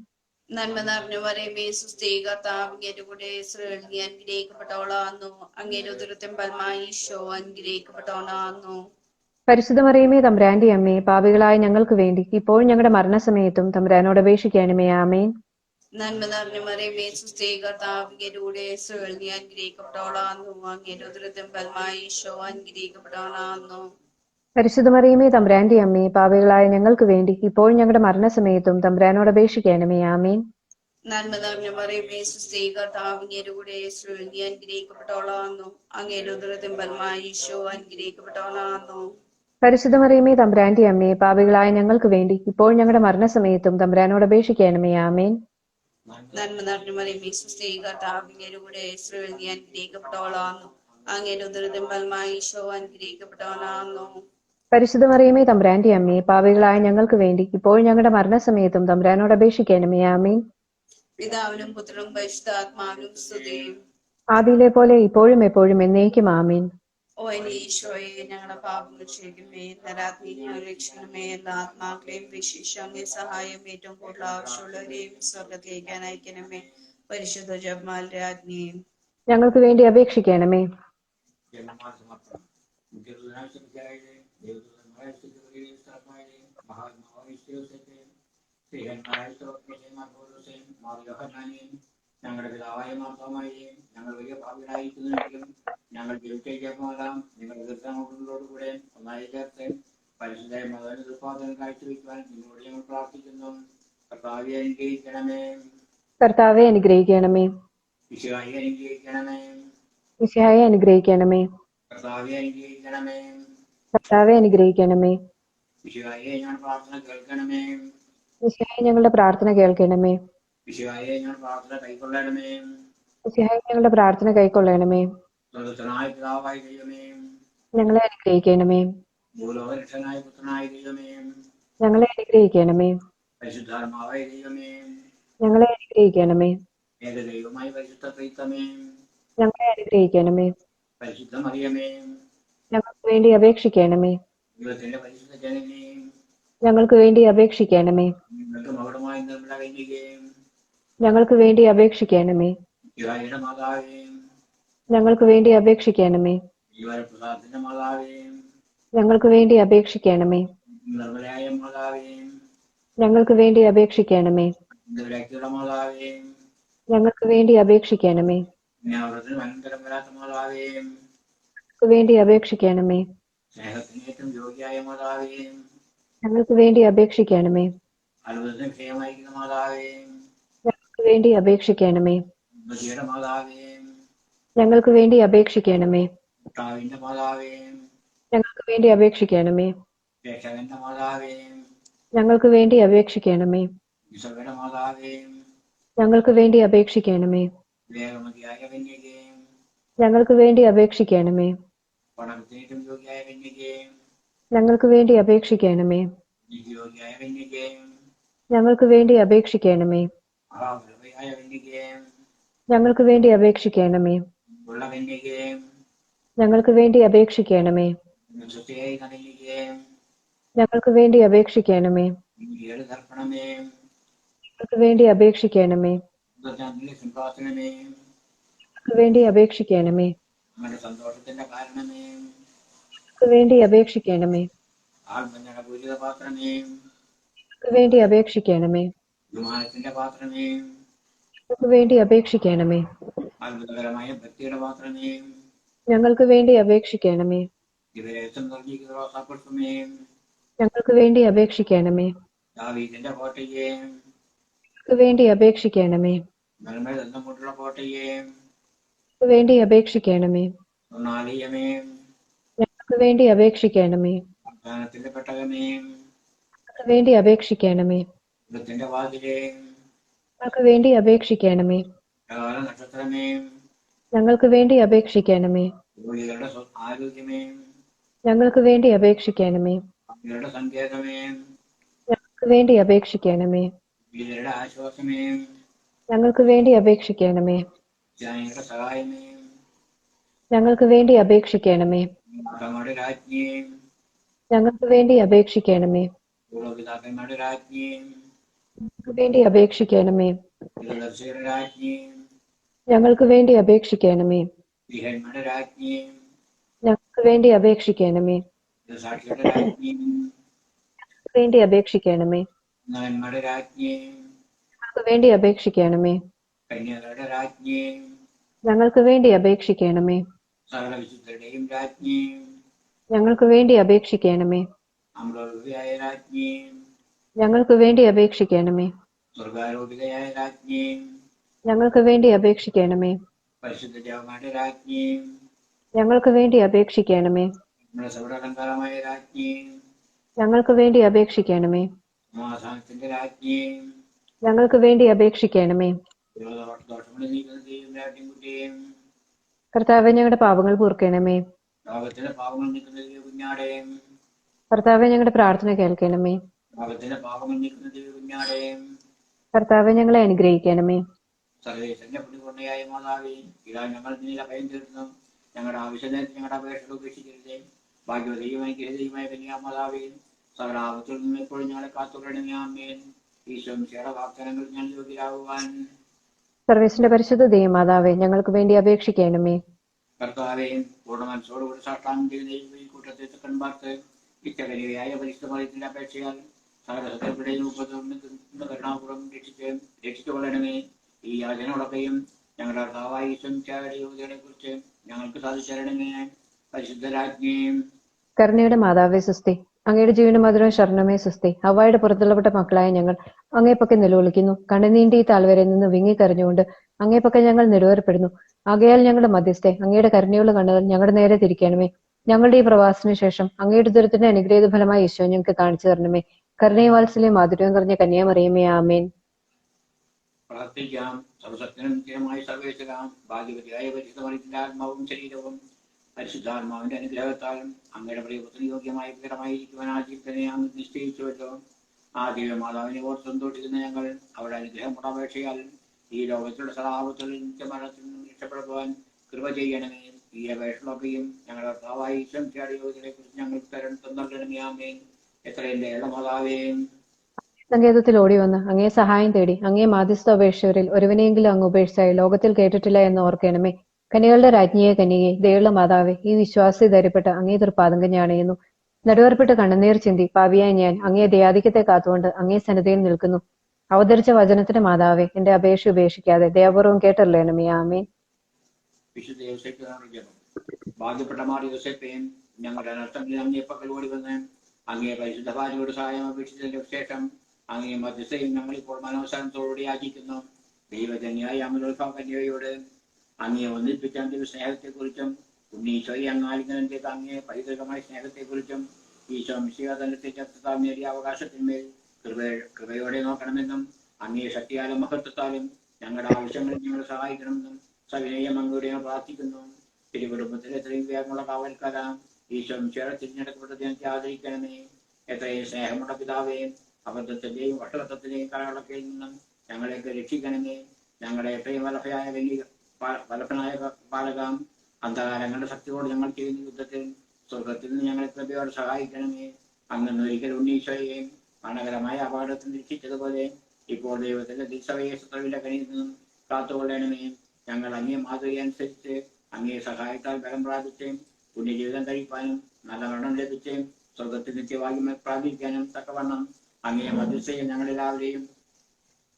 നന്മ നിറഞ്ഞ മറിയമേ സുസ്തി, കർത്താവ് അങ്ങയുടെ സ്ത്രീകളിൽ അനുഗ്രഹിക്കപ്പെട്ടവളാകുന്നു. അങ്ങയുടെ ഉദരത്തിൻ ഫലമായി ഈശോ അനുഗ്രഹിക്കപ്പെട്ടവനാകുന്നു. പരിശുദ്ധ മറിയമേ തമ്പുരാന്റെ അമ്മേ, പാപികളായ ഞങ്ങൾക്ക് വേണ്ടി ഇപ്പോൾ ഞങ്ങളുടെ മരണസമയത്തും തമ്പുരാനോട് അപേക്ഷിക്കണമേ. ആമേൻ. നന്മ നിറഞ്ഞ മറിയമേ സുസ്തി, കർത്താവ് അങ്ങയുടെ സ്ത്രീകളിൽ അനുഗ്രഹിക്കപ്പെട്ടവളാകുന്നു. അങ്ങയുടെ ഉദരത്തിൻ ഫലമായി ഈശോ അനുഗ്രഹിക്കപ്പെട്ടവനാകുന്നു. പരിശുദ്ധ മറിയമേ തമ്പുരാന്റെ അമ്മേ, പാപികളായ ഞങ്ങൾക്ക് വേണ്ടി ഇപ്പോൾ ഞങ്ങളുടെ മരണസമയത്തും തമ്പുരാനോട് അപേക്ഷിക്കണമേ. ആമേൻ. നന്മ നിറഞ്ഞ മറിയമേ സുസ്തി, കർത്താവ് അങ്ങയുടെ സ്ത്രീകളിൽ അനുഗ്രഹിക്കപ്പെട്ടവളാകുന്നു. അങ്ങയുടെ ഉദരത്തിൻ ഫലമായി ഈശോ അനുഗ്രഹിക്കപ്പെട്ടവനാകുന്നു. പരിശുദ്ധ മറിയമേ തമ്പുരാന്റെ അമ്മേ, പാപികളായ ഞങ്ങൾക്ക് വേണ്ടി ഇപ്പോൾ ഞങ്ങളുടെ മരണസമയത്തും തമ്പുരാനോട് അപേക്ഷിക്കണമേ. ആമേൻ. നന്മ നിറഞ്ഞ മറിയമേ സുസ്ഥി, കർത്താവിന്റെ ഇസ്രായേൽ നീ അനുഗ്രഹിക്കപ്പെട്ടവളാകുന്നു. അങ്ങയുടെ ഉദരത്തിൻ ഫലമായി ഈശോ അനുഗ്രഹിക്കപ്പെട്ടവനാകുന്നു. പരിശുദ്ധ മറിയമേ തമ്പുരാന്റെ അമ്മേ, പാപികളായ ഞങ്ങൾക്ക് വേണ്ടി ഇപ്പോൾ ഞങ്ങളുടെ മരണസമയത്തും തമ്പുരാനോട് അപേക്ഷിക്കണമേ. ആമേൻ. പിതാവിനും പുത്രനും പരിശുദ്ധാത്മാവിനും സ്തുതി. ആദിയിലെ പോലെ ഇപ്പോഴും എപ്പോഴും എന്നേക്കും. ആമേൻ. ഓ എന്റെ ഈശോയെ, ഞങ്ങളുടെ പാപങ്ങൾ ക്ഷമിക്കണമേ, നരാത്മീ രക്ഷണമേ, എല്ലാ ആത്മാക്കളെയും വിശേഷം അങ്ങേ സഹായം ഏറ്റവും കൂടുതൽ ആവശ്യമുള്ളവരെയും സ്വർഗത്തിലേക്ക് അയക്കണമേ. പരിശുദ്ധ ജപമാല രാജ്ഞിയും ഞങ്ങൾക്ക് വേണ്ടി അപേക്ഷിക്കണമേ. ഞങ്ങളുടെ പിതാവായ മാർത്തോമായെയും ഞങ്ങൾ വലിയ ഭാവികളായിരിക്കുന്നെങ്കിലും ഞങ്ങൾ ജീവിച്ചേക്കാമെല്ലാം നിങ്ങളുടെ ദൃശ്യങ്ങളോടുകൂടെ ഒന്നായി ചേർത്ത് പരിശുദ്ധ മതോത്പാദനം കാഴ്ചവെക്കുവാൻ നിങ്ങളോട് ഞങ്ങൾ പ്രാർത്ഥിക്കുന്നു. കർത്താവെ അനുഗ്രഹിക്കണമേ. കർത്താവെ അനുഗ്രഹിക്കണമേ. വിശുവായി അനുഗ്രഹിക്കണമേ. മിശിഹായെ അനുഗ്രഹിക്കണമേ. കർത്താവെ അനുഗ്രഹിക്കണമേ. കർത്താവെ അനുഗ്രഹിക്കണമേ. വിശുവായെ ഞങ്ങൾ പ്രാർത്ഥന കേൾക്കണമേ. മിശിഹായെ ഞങ്ങളുടെ പ്രാർത്ഥന കേൾക്കണമേ. വിശുവായെ ഞങ്ങൾ പ്രാർത്ഥന കൈക്കൊള്ളണമേ. മിശിഹായെ ഞങ്ങളുടെ പ്രാർത്ഥന കൈക്കൊള്ളണമേ. സ്വർഗസ്ഥനായ പിതാവായ ദൈവമേ, ഞങ്ങളെ അനുഗ്രഹിക്കണമേ. ഭൂലോകരക്ഷനായ പുത്രനായ ദൈവമേ, ഞങ്ങളെ അനുഗ്രഹിക്കണമേ. പരിശുദ്ധാത്മാവായ ദൈവമേ, ഞങ്ങളെ അനുഗ്രഹിക്കണമേ. ഏക ദൈവമായ പരിശുദ്ധ ത്രിത്വമേ, ഞങ്ങളെ അനുഗ്രഹിക്കണമേ. പരിശുദ്ധ മറിയമേ, ഞങ്ങൾക്ക് വേണ്ടി അപേക്ഷിക്കണമേ. ദൈവത്തിന്റെ പരിശുദ്ധ ജനനേ, ഞങ്ങൾക്ക് വേണ്ടി അപേക്ഷിക്കണമേ. നിങ്ങൾക്ക് മകുടമായ നിർമ്മല കന്യകയും ഞങ്ങൾക്ക് വേണ്ടി അപേക്ഷിക്കണമേ. ശിവായുടെ മാതാവേ, ഞങ്ങൾക്ക് വേണ്ടി അപേക്ഷിക്കണമേ. ജീവനപ്രസാദത്തിന്റെ മാതാവേ, ഞങ്ങൾക്ക് വേണ്ടി അപേക്ഷിക്കണമേ. നിർമ്മലയായ മാതാവേ, ഞങ്ങൾക്ക് വേണ്ടി അപേക്ഷിക്കണമേ. വ്യക്തിയുടെ മാതാവേ, ഞങ്ങൾക്ക് വേണ്ടി അപേക്ഷിക്കണമേ. ജ്ഞാപനത്തിന് അനന്തരം വരാത്ത മാതാവേ, ഞങ്ങൾക്ക് വേണ്ടി അപേക്ഷിക്കണമേ. സ്നേഹത്തിന് ഏറ്റവും യോഗ്യയായ മാതാവേ, ഞങ്ങൾക്ക് വേണ്ടി അപേക്ഷിക്കണമേ. അത്ഭുതത്തിന് വിഷയമായിരിക്കുന്ന മാതാവേ, ഞങ്ങൾക്ക് വേണ്ടി അപേക്ഷിക്കണമേ. ബുദ്ധിയുടെ മാതാവേ, ഞങ്ങൾക്ക് വേണ്ടി അപേക്ഷിക്കണമേ. കർത്താവിന്റെ മാതാവേ, ഞങ്ങൾക്ക് വേണ്ടി അപേക്ഷിക്കണമേ. രക്ഷകന്റെ മാതാവേ, ഞങ്ങൾക്ക് വേണ്ടി അപേക്ഷിക്കണമേ. ഈശോയുടെ മാതാവേ, ഞങ്ങൾക്ക് വേണ്ടി അപേക്ഷിക്കണമേ. വേഗമതിയായ കന്യകേ, ഞങ്ങൾക്ക് വേണ്ടി അപേക്ഷിക്കണമേ. പണത്തിനേറ്റവും യോഗ്യയായ കന്യകേ, ഞങ്ങൾക്ക് വേണ്ടി അപേക്ഷിക്കണമേ. യോഗ്യയായ കന്യകേ, ഞങ്ങൾക്ക് വേണ്ടി അപേക്ഷിക്കണമേ. മഹാപ്രഭയായ കന്യകേ, ഞങ്ങൾക്ക് വേണ്ടി അപേക്ഷിക്കണമേ. ഉള്ള കന്യകേ, ഞങ്ങൾക്ക് വേണ്ടി അപേക്ഷിക്കണമേ. സുസ്ഥയായ കന്യകേ, ഞങ്ങൾക്ക് വേണ്ടി അപേക്ഷിക്കണമേ. ഈട് തർപ്പണമേ, ഞങ്ങൾക്ക് വേണ്ടി അപേക്ഷിക്കണമേ. സിംഹാസനമേ, ഞങ്ങൾക്ക് വേണ്ടി അപേക്ഷിക്കണമേ. നമ്മുടെ സന്തോഷത്തിന്റെ കാരണമേ, ഞങ്ങൾക്ക് വേണ്ടി അപേക്ഷിക്കണമേ. ആത്മജ്ഞയുടെ പൂരിത പാത്രമേ, ഞങ്ങൾക്ക് വേണ്ടി അപേക്ഷിക്കണമേ. വിമാനത്തിന്റെ പാത്രമേ, ഞങ്ങൾക്ക് വേണ്ടി അപേക്ഷിക്കണമേ. അത്ഭുതകരമായ ഭക്തിയുടെ പാത്രമേ, ഞങ്ങൾക്ക് വേണ്ടി അപേക്ഷിക്കണമേ. ദിവരേശം നിർമ്മിക്കുന്ന റോസാപ്പുഷ്പമേ, ഞങ്ങൾക്ക് വേണ്ടി അപേക്ഷിക്കണമേ. ദാവീദിന്റെ കോട്ടയെ, ഞങ്ങൾക്ക് വേണ്ടി അപേക്ഷിക്കണമേ. നിർമ്മൽ ബന്ധം കൊണ്ടുള്ള കോട്ടയെ, ഞങ്ങൾക്ക് വേണ്ടി അപേക്ഷിക്കണമേ. സ്വർണ്ണാലയമേ, ഞങ്ങൾക്ക് വേണ്ടി അപേക്ഷിക്കണമേ. വാഗ്ദാനത്തിന്റെ പെട്ടകമേ, ഞങ്ങൾക്ക് വേണ്ടി അപേക്ഷിക്കണമേ. ഇടത്തിന്റെ വാതിലേ, ഞങ്ങൾക്ക് വേണ്ടി അപേക്ഷിക്കണമേ. പ്രകാല നക്ഷത്രമേ, ഞങ്ങൾക്ക് വേണ്ടി അപേക്ഷിക്കണമേ. രോഗികളുടെ ആരോഗ്യമേ, ഞങ്ങൾക്ക് വേണ്ടി അപേക്ഷിക്കണമേ. ഇവരുടെ സങ്കേതമേ, ഞങ്ങൾക്ക് വേണ്ടി അപേക്ഷിക്കണമേ. ഇവരുടെ ആശ്വാസമേ, ഞങ്ങൾക്ക് വേണ്ടി അപേക്ഷിക്കണമേ. ജനങ്ങളുടെ സഹായമേ, ഞങ്ങൾക്ക് വേണ്ടി അപേക്ഷിക്കണമേ. നമ്മുടെ രാജ്ഞിയെ, ഞങ്ങൾക്ക് വേണ്ടി അപേക്ഷിക്കണമേ. പൂർവ്വപിതാക്കന്മാരുടെ രാജ്ഞിയെ, ഞങ്ങൾക്ക് വേണ്ടി അപേക്ഷിക്കണമേ. ദർശകരുടെ രാജ്ഞിയെ, ഞങ്ങൾക്ക് വേണ്ടി അപേക്ഷിക്കണമേ. വിഹന്മാരുടെ രാജ്ഞിയെ, ഞങ്ങൾക്ക് വേണ്ടി അപേക്ഷിക്കണമേ. സാക്ഷിയുടെ രാജ്ഞിയെ, ഞങ്ങൾക്ക് വേണ്ടി അപേക്ഷിക്കണമേ. നവന്മാരുടെ രാജ്ഞിയെ, ഞങ്ങൾക്ക് വേണ്ടി അപേക്ഷിക്കണമേ. കന്യകളുടെ രാജ്ഞിയെ, ഞങ്ങൾക്ക് വേണ്ടി അപേക്ഷിക്കണമേ. സകല വിശുദ്ധരുടെയും രാജ്ഞിയെ, ഞങ്ങൾക്ക് വേണ്ടി അപേക്ഷിക്കണമേ. അമലോപിതയായ രാജ്ഞിയെ, ഞങ്ങൾക്ക് വേണ്ടി അപേക്ഷിക്കണമേ. സ്വർഗാരോപിതയായ രാജ്ഞിയെ, ഞങ്ങൾക്ക് വേണ്ടി അപേക്ഷിക്കണമേ. പരിശുദ്ധ ജവമാരുടെ രാജ്ഞിയെ, ഞങ്ങൾക്ക് വേണ്ടി അപേക്ഷിക്കണമേ. നമ്മുടെ സർവ്വലങ്കാരമായ രാജ്ഞി, ഞങ്ങൾക്ക് വേണ്ടി അപേക്ഷിക്കണമേ. സമാധാനത്തിന്റെ രാജ്ഞി, ഞങ്ങൾക്ക് വേണ്ടി അപേക്ഷിക്കണമേ. ദോഷങ്ങളെ നീക്കുന്നതിന്റെയും രാജ്ഞിയുടെയും കർത്താവെ, ഞങ്ങളുടെ പാപങ്ങൾ പൊറുക്കണമേ. ലോകത്തിന്റെ പാപങ്ങൾ നീക്കുന്നതിന്റെ കുഞ്ഞാടെയും കർത്താവെ, ഞങ്ങളുടെ പ്രാർത്ഥന കേൾക്കണമേ. ലോകത്തിന്റെ പാപങ്ങൾ നീക്കുന്നതിന്റെ കുഞ്ഞാടെയും കർത്താവെ, ഞങ്ങളെ അനുഗ്രഹിക്കണമേ. സർവേശ്വരന്റെ പുണ്യപൂർണ്ണയായ മാതാവേ, ഇതാ ഞങ്ങൾ നിന്നിൽ അഭയം തീർന്നു. ഞങ്ങളുടെ ആവശ്യത്തിന് ഞങ്ങളുടെ അപേക്ഷകൾ ഉപേക്ഷിക്കരുതേ. ഭാഗ്യവതിയുമായ ഗൃഹതയുമായ കന്യാമാതാവേ, സകലാപത്തിൽ നിന്നും എപ്പോഴും ഞങ്ങളെ കാത്തുകൊള്ളണമേ. ആമേൻ. ഈശോയുടെ വാഗ്ദാനങ്ങൾ ഞാൻ യോഗ്യരാകുവാൻ സർവേശ്വരന്റെ പരിശുദ്ധ ദൈവമാതാവേ, ഞങ്ങൾക്ക് വേണ്ടി അപേക്ഷിക്കണമേ. കർത്താവേ, പൂർണ്ണ മനസ്സോടുകൂടി സാഷ്ടാംഗം ചെയ്യുന്ന ഈ കൂട്ടത്തെ തെക്കൻപാർത്ത് ഇത്തകരയായ പരിശുദ്ധമയത്തിന്റെ അപേക്ഷയാൽ സകലസത്യങ്ങളുടെ കരുണാപൂർവ്വം രക്ഷിച്ചുകൊള്ളണമേ. ഈ യാചനയോടൊക്കെയും ഞങ്ങളുടെ കർത്താവായ ഈശോയുടെ യോഗ്യതയെ കുറിച്ച് ഞങ്ങൾക്ക് സാധിച്ചരണമേ. പരിശുദ്ധ രാജ്ഞിയും കരുണയുടെ മാതാവേ സുസ്തി, അങ്ങയുടെ ജീവന മധുരവും ശരണമേ സുസ്തി. ഹവ്വായുടെ പുറത്തുള്ളപ്പെട്ട മക്കളായ ഞങ്ങൾ അങ്ങേപ്പക്കെ നിലവിളിക്കുന്നു. കണ്ണുനീണ്ടി ഈ താഴ്വരയിൽ നിന്ന് വിങ്ങിക്കരഞ്ഞുകൊണ്ട് അങ്ങേപ്പക്കെ ഞങ്ങൾ നെടുവേർപ്പെടുന്നു. ആകയാൽ ഞങ്ങളുടെ മധ്യസ്ഥെ അങ്ങയുടെ കരുണയുള്ള കണ്ണുകൾ ഞങ്ങളുടെ നേരെ തിരിക്കണമേ. ഞങ്ങളുടെ ഈ പ്രവാസത്തിന് ശേഷം അങ്ങയുടെ ദുരിതത്തിന്റെ അനുഗ്രഹീത ഫലമായി ഈശോ ഞങ്ങൾക്ക് കാണിച്ചു തരണമേ. കരുണയും വാത്സല്യം മാധുര്യവും നിറഞ്ഞ കന്യാമറിയമേ, ആമേൻ. പ്രാർത്ഥിക്കാം. സർവസത്യനും നിത്യമായ സർവേശ്വരാം ഭാഗ്യവതിയായ പരിശുദ്ധമറിയത്തിന്റെ ആത്മാവും ശരീരവും പരിശുദ്ധാത്മാവിന്റെ അനുഗ്രഹത്താലും അങ്ങയുടെ പ്രിയപുത്രന് യോഗ്യമായ വികരമായിരിക്കുവാൻ ആദ്യത്തിനെ അങ്ങ് നിശ്ചയിച്ചുവല്ലോ. ആ ദിവ്യമാതാവിനെ ഓർത്ത് സന്തോഷിക്കുന്ന ഞങ്ങൾ അവരുടെ അനുഗ്രഹം അപേക്ഷയാൽ ഈ ലോകത്തിലുള്ള സദാപത്തിൽ നിത്യമരണത്തിൽ നിന്നും രക്ഷപ്പെടുവാൻ കൃപ ചെയ്യണമേ. ഈ അപേക്ഷകളൊക്കെയും ഞങ്ങളുടെ കർത്താവായ ഈശോയുടെ യോഗ്യതയെ കുറിച്ച് ഞങ്ങൾക്ക് തരണമേ. ആമേൻ. എത്രയും മാതാവേ, സങ്കേതത്തിൽ ഓടി വന്ന് അങ്ങേ സഹായം തേടി അങ്ങേ മാധ്യസ്ഥ അപേക്ഷകരിൽ ഒരുവനെയെങ്കിലും അങ്ങ് ഉപേക്ഷിച്ചായി ലോകത്തിൽ കേട്ടിട്ടില്ല എന്ന് ഓർക്കണമേ. കനികളുടെ രാജ്ഞിയെ കന്യകെ, ദയുള്ള മാതാവേ, ഈ വിശ്വാസി ധരിപ്പെട്ട് അങ്ങേ തൃപ്പാദം ഞാണയുന്നു. നടുവേർപ്പെട്ട് കണ്ണുനീർ ചിന്തി പാപിയായി ഞാൻ അങ്ങേ ദയാധിക്യത്തെ കാത്തുകൊണ്ട് അങ്ങേ സന്നിധിയിൽ നിൽക്കുന്നു. അവതരിച്ച വചനത്തിന്റെ മാതാവേ, എന്റെ അപേക്ഷ ഉപേക്ഷിക്കാതെ ദയാപൂർവം കേട്ടറിയണമേ. ആമേൻ. വിശുദ്ധ യോസേപ്പ് ഭാഗ്യപ്പെട്ട മാറി യോസേപ്പേയും ഞങ്ങളുടെ അനർത്ഥങ്ങളിൽ അങ്ങേ പക്കൽ ഓടി വന്ന് അങ്ങേ പരിശുദ്ധ ഭാര്യയോട് സഹായം അപേക്ഷിച്ചതിന്റെ ശേഷം അങ്ങേ മധ്യസ്ഥയും ഞങ്ങളിപ്പോൾ മനോവസാനത്തോടുകൂടി യാചിക്കുന്നു. ദൈവജന്യായ അമലോത്ഭവകന്യയോട് അങ്ങയെ ഒന്നിപ്പിച്ച അന്തിമ സ്നേഹത്തെക്കുറിച്ചും ഉണ്ണീശോയെ അങ്ങാലിംഗനത്തെ അങ്ങേ പൈതൃകമായ സ്നേഹത്തെക്കുറിച്ചും ഈശോ മിശിഹാതലത്തെ ചർച്ചത്താൽ നേടിയ അവകാശത്തിന്മേൽ കൃപയോടെ നോക്കണമെന്നും അങ്ങേ ശക്തിയാലും മഹത്വത്താലും ഞങ്ങളുടെ ആവശ്യങ്ങളിൽ ഞങ്ങളെ സഹായിക്കണമെന്നും സവിനയം അങ്ങോടെ പ്രാർത്ഥിക്കുന്നു. തിരുകുടുംബത്തിൽ എത്രയും വേഗമുള്ള കാവൽക്കാര ഈശോ മിശിഹായുടെ തിരഞ്ഞെടുക്കപ്പെട്ട ദിനത്തെ ആദരിക്കണമേ. എത്രയും സ്നേഹമുള്ള പിതാവേ, അബദ്ധത്തിന്റെയും വഷളത്വത്തിന്റെയും കാലങ്ങളൊക്കെയിൽ നിന്നും ഞങ്ങളെയൊക്കെ രക്ഷിക്കണമേ. ഞങ്ങളുടെ എത്രയും വലഭനായ പാലകാം അന്ധകാരങ്ങളുടെ ശക്തിയോട് ഞങ്ങൾ ചെയ്യുന്ന യുദ്ധത്തിൽ സ്വർഗത്തിൽ നിന്ന് ഞങ്ങളെ കൃപയോടെ സഹായിക്കണമേ. അങ്ങനെ ഒരിക്കൽ ഉണ്ണീശോയെ മരണകരമായ അപകടത്തിൽ രക്ഷിച്ചതുപോലെ ഇപ്പോൾ ദൈവത്തിന്റെ തിരുസഭയെ ശത്രുവിന്റെ കനിയിൽ നിന്നും കാത്തുകൊള്ളണമേ. ഞങ്ങൾ അങ്ങേ മാതൃക അനുസരിച്ച് അങ്ങേ സഹായത്താൽ ബലം പ്രാപിച്ച് പുണ്യജീവിതം കഴിക്കാനും നല്ല മരണം ലഭിച്ച് സ്വർഗത്തിൽ നിത്യവാക്യം പ്രാപിക്കാനും തക്കവണ്ണം അങ്ങേ മധ്യസ്ഥയും ഞങ്ങളെല്ലാവരെയും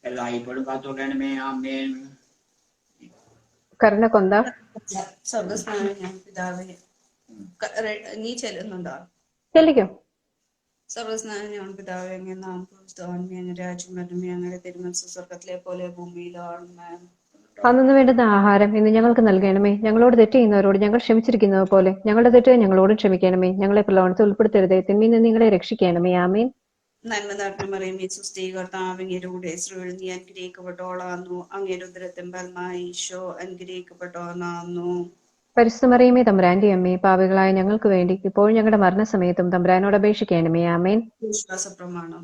എല്ലായ്പ്പോഴും കാത്തുകൊള്ളണമേ. ആമേൻ. കരുണ കൊന്ത സ്വർഗസ്നാനം ഞാൻ പിതാവേ, നീ ചെല്ലുന്നുണ്ടോ? ചെല്ലിക്കോ. സ്വർഗസ്നാനം ഞാൻ പിതാവേ, അങ്ങേ നാം പൂജിതവാൻ രാജ്യം വരണമേ. അങ്ങനെ തിരുമനസ്സ് സ്വർഗത്തിലെ പോലെ ഭൂമിയിലാണ്. അന്നു വേണ്ടുന്ന ആഹാരം ഇന്ന് ഞങ്ങൾക്ക് നൽകണമേ. ഞങ്ങളോട് തെറ്റ് ചെയ്യുന്നവരോട് ഞങ്ങൾ ക്ഷമിച്ചിരിക്കുന്നത് പോലെ ഞങ്ങളുടെ തെറ്റ് ഞങ്ങളോട് ക്ഷമിക്കണമേ. ഞങ്ങളെ പ്രലോഭനത്തിൽ ഉൾപ്പെടുത്തരുതേ, തിന്മയിൽ നിന്ന് നിങ്ങളെ രക്ഷിക്കണമേ. ആമേൻ. നന്മ നിറഞ്ഞ മറിയമേ, സുസ്ഥീ കർത്താവ് അങ്ങയുടെ കൂടെ സ്ത്രീകളിൽ നീ അനുഗ്രഹിക്കപ്പെട്ടോളാന്നു. അങ്ങയുടെ ഉദരത്തിൻ ഫലമായി ഈശോ അനുഗ്രഹിക്കപ്പെട്ടോന്നാന്നു. പരിശുദ്ധ മറിയമേ, തമ്പുരാന്റെ അമ്മേ, പാപികളായ ഞങ്ങൾക്ക് വേണ്ടി ഇപ്പോഴും ഞങ്ങളുടെ മരണസമയത്തും തമ്പുരാനോട് അപേക്ഷിക്കണമേ. ആമേൻ. വിശ്വാസ പ്രമാണം.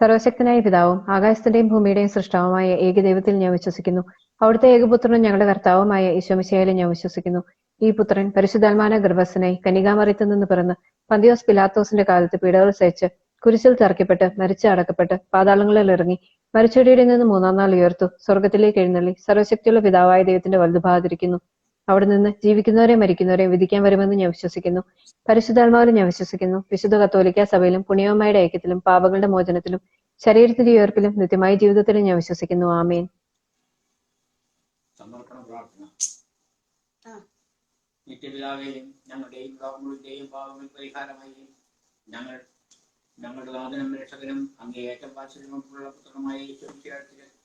സർവശക്തനായ പിതാവും ആകാശത്തിന്റെയും ഭൂമിയുടെയും സൃഷ്ടാവുമായ ഏകദൈവത്തിൽ ഞാൻ വിശ്വസിക്കുന്നു. അവിടുത്തെ ഏകപുത്രനും ഞങ്ങളുടെ കർത്താവുമായ ഈശോമിശിഹായിലും ഞാൻ വിശ്വസിക്കുന്നു. ഈ പുത്രൻ പരിശുദ്ധാത്മാന ഗർഭസ്ഥനായി കന്യകാമറിയത്തിൽ നിന്ന് പിറന്ന് പന്തിയോസ് പിലാത്തോസിന്റെ കാലത്ത് പീഡകൾ സഹിച്ച് കുരിശിൽ തറയ്ക്കപ്പെട്ട് മരിച്ച് അടക്കപ്പെട്ട് പാതാളങ്ങളിൽ ഇറങ്ങി മരിച്ചവരുടെ നിന്ന് മൂന്നാം നാൾ ഉയർത്തു സ്വർഗത്തിലേക്ക് എഴുന്നള്ളി സർവശക്തിയുള്ള പിതാവായ ദൈവത്തിന്റെ വലതുഭാഗത്തിരിക്കുന്നു. അവിടെ നിന്ന് ജീവിക്കുന്നവരെ മരിക്കുന്നവരെ വിധിക്കാൻ വരുമെന്ന് ഞാൻ വിശ്വസിക്കുന്നു. പരിശുദ്ധാത്മാവിലും ഞാൻ വിശ്വസിക്കുന്നു. വിശുദ്ധ കത്തോലിക്ക സഭയിലും പുണ്യവന്മാരുടെ ഐക്യത്തിലും പാപങ്ങളുടെ മോചനത്തിലും ശരീരത്തിന്റെ ഉയർപ്പിലും നിത്യമായ ജീവിതത്തിലും ഞാൻ വിശ്വസിക്കുന്നു. ആമേൻ. സമർപ്പണ പ്രാർത്ഥന. നിത്യപിതാവേയും ഞങ്ങളുടെയും ലോകങ്ങളുടെയും പാപങ്ങൾ പരിഹാരമായി ഞങ്ങളുടെ നാഥനും രക്ഷകനും അങ്ങേയറ്റം വാത്സല്യമുള്ള പുത്രനുമായ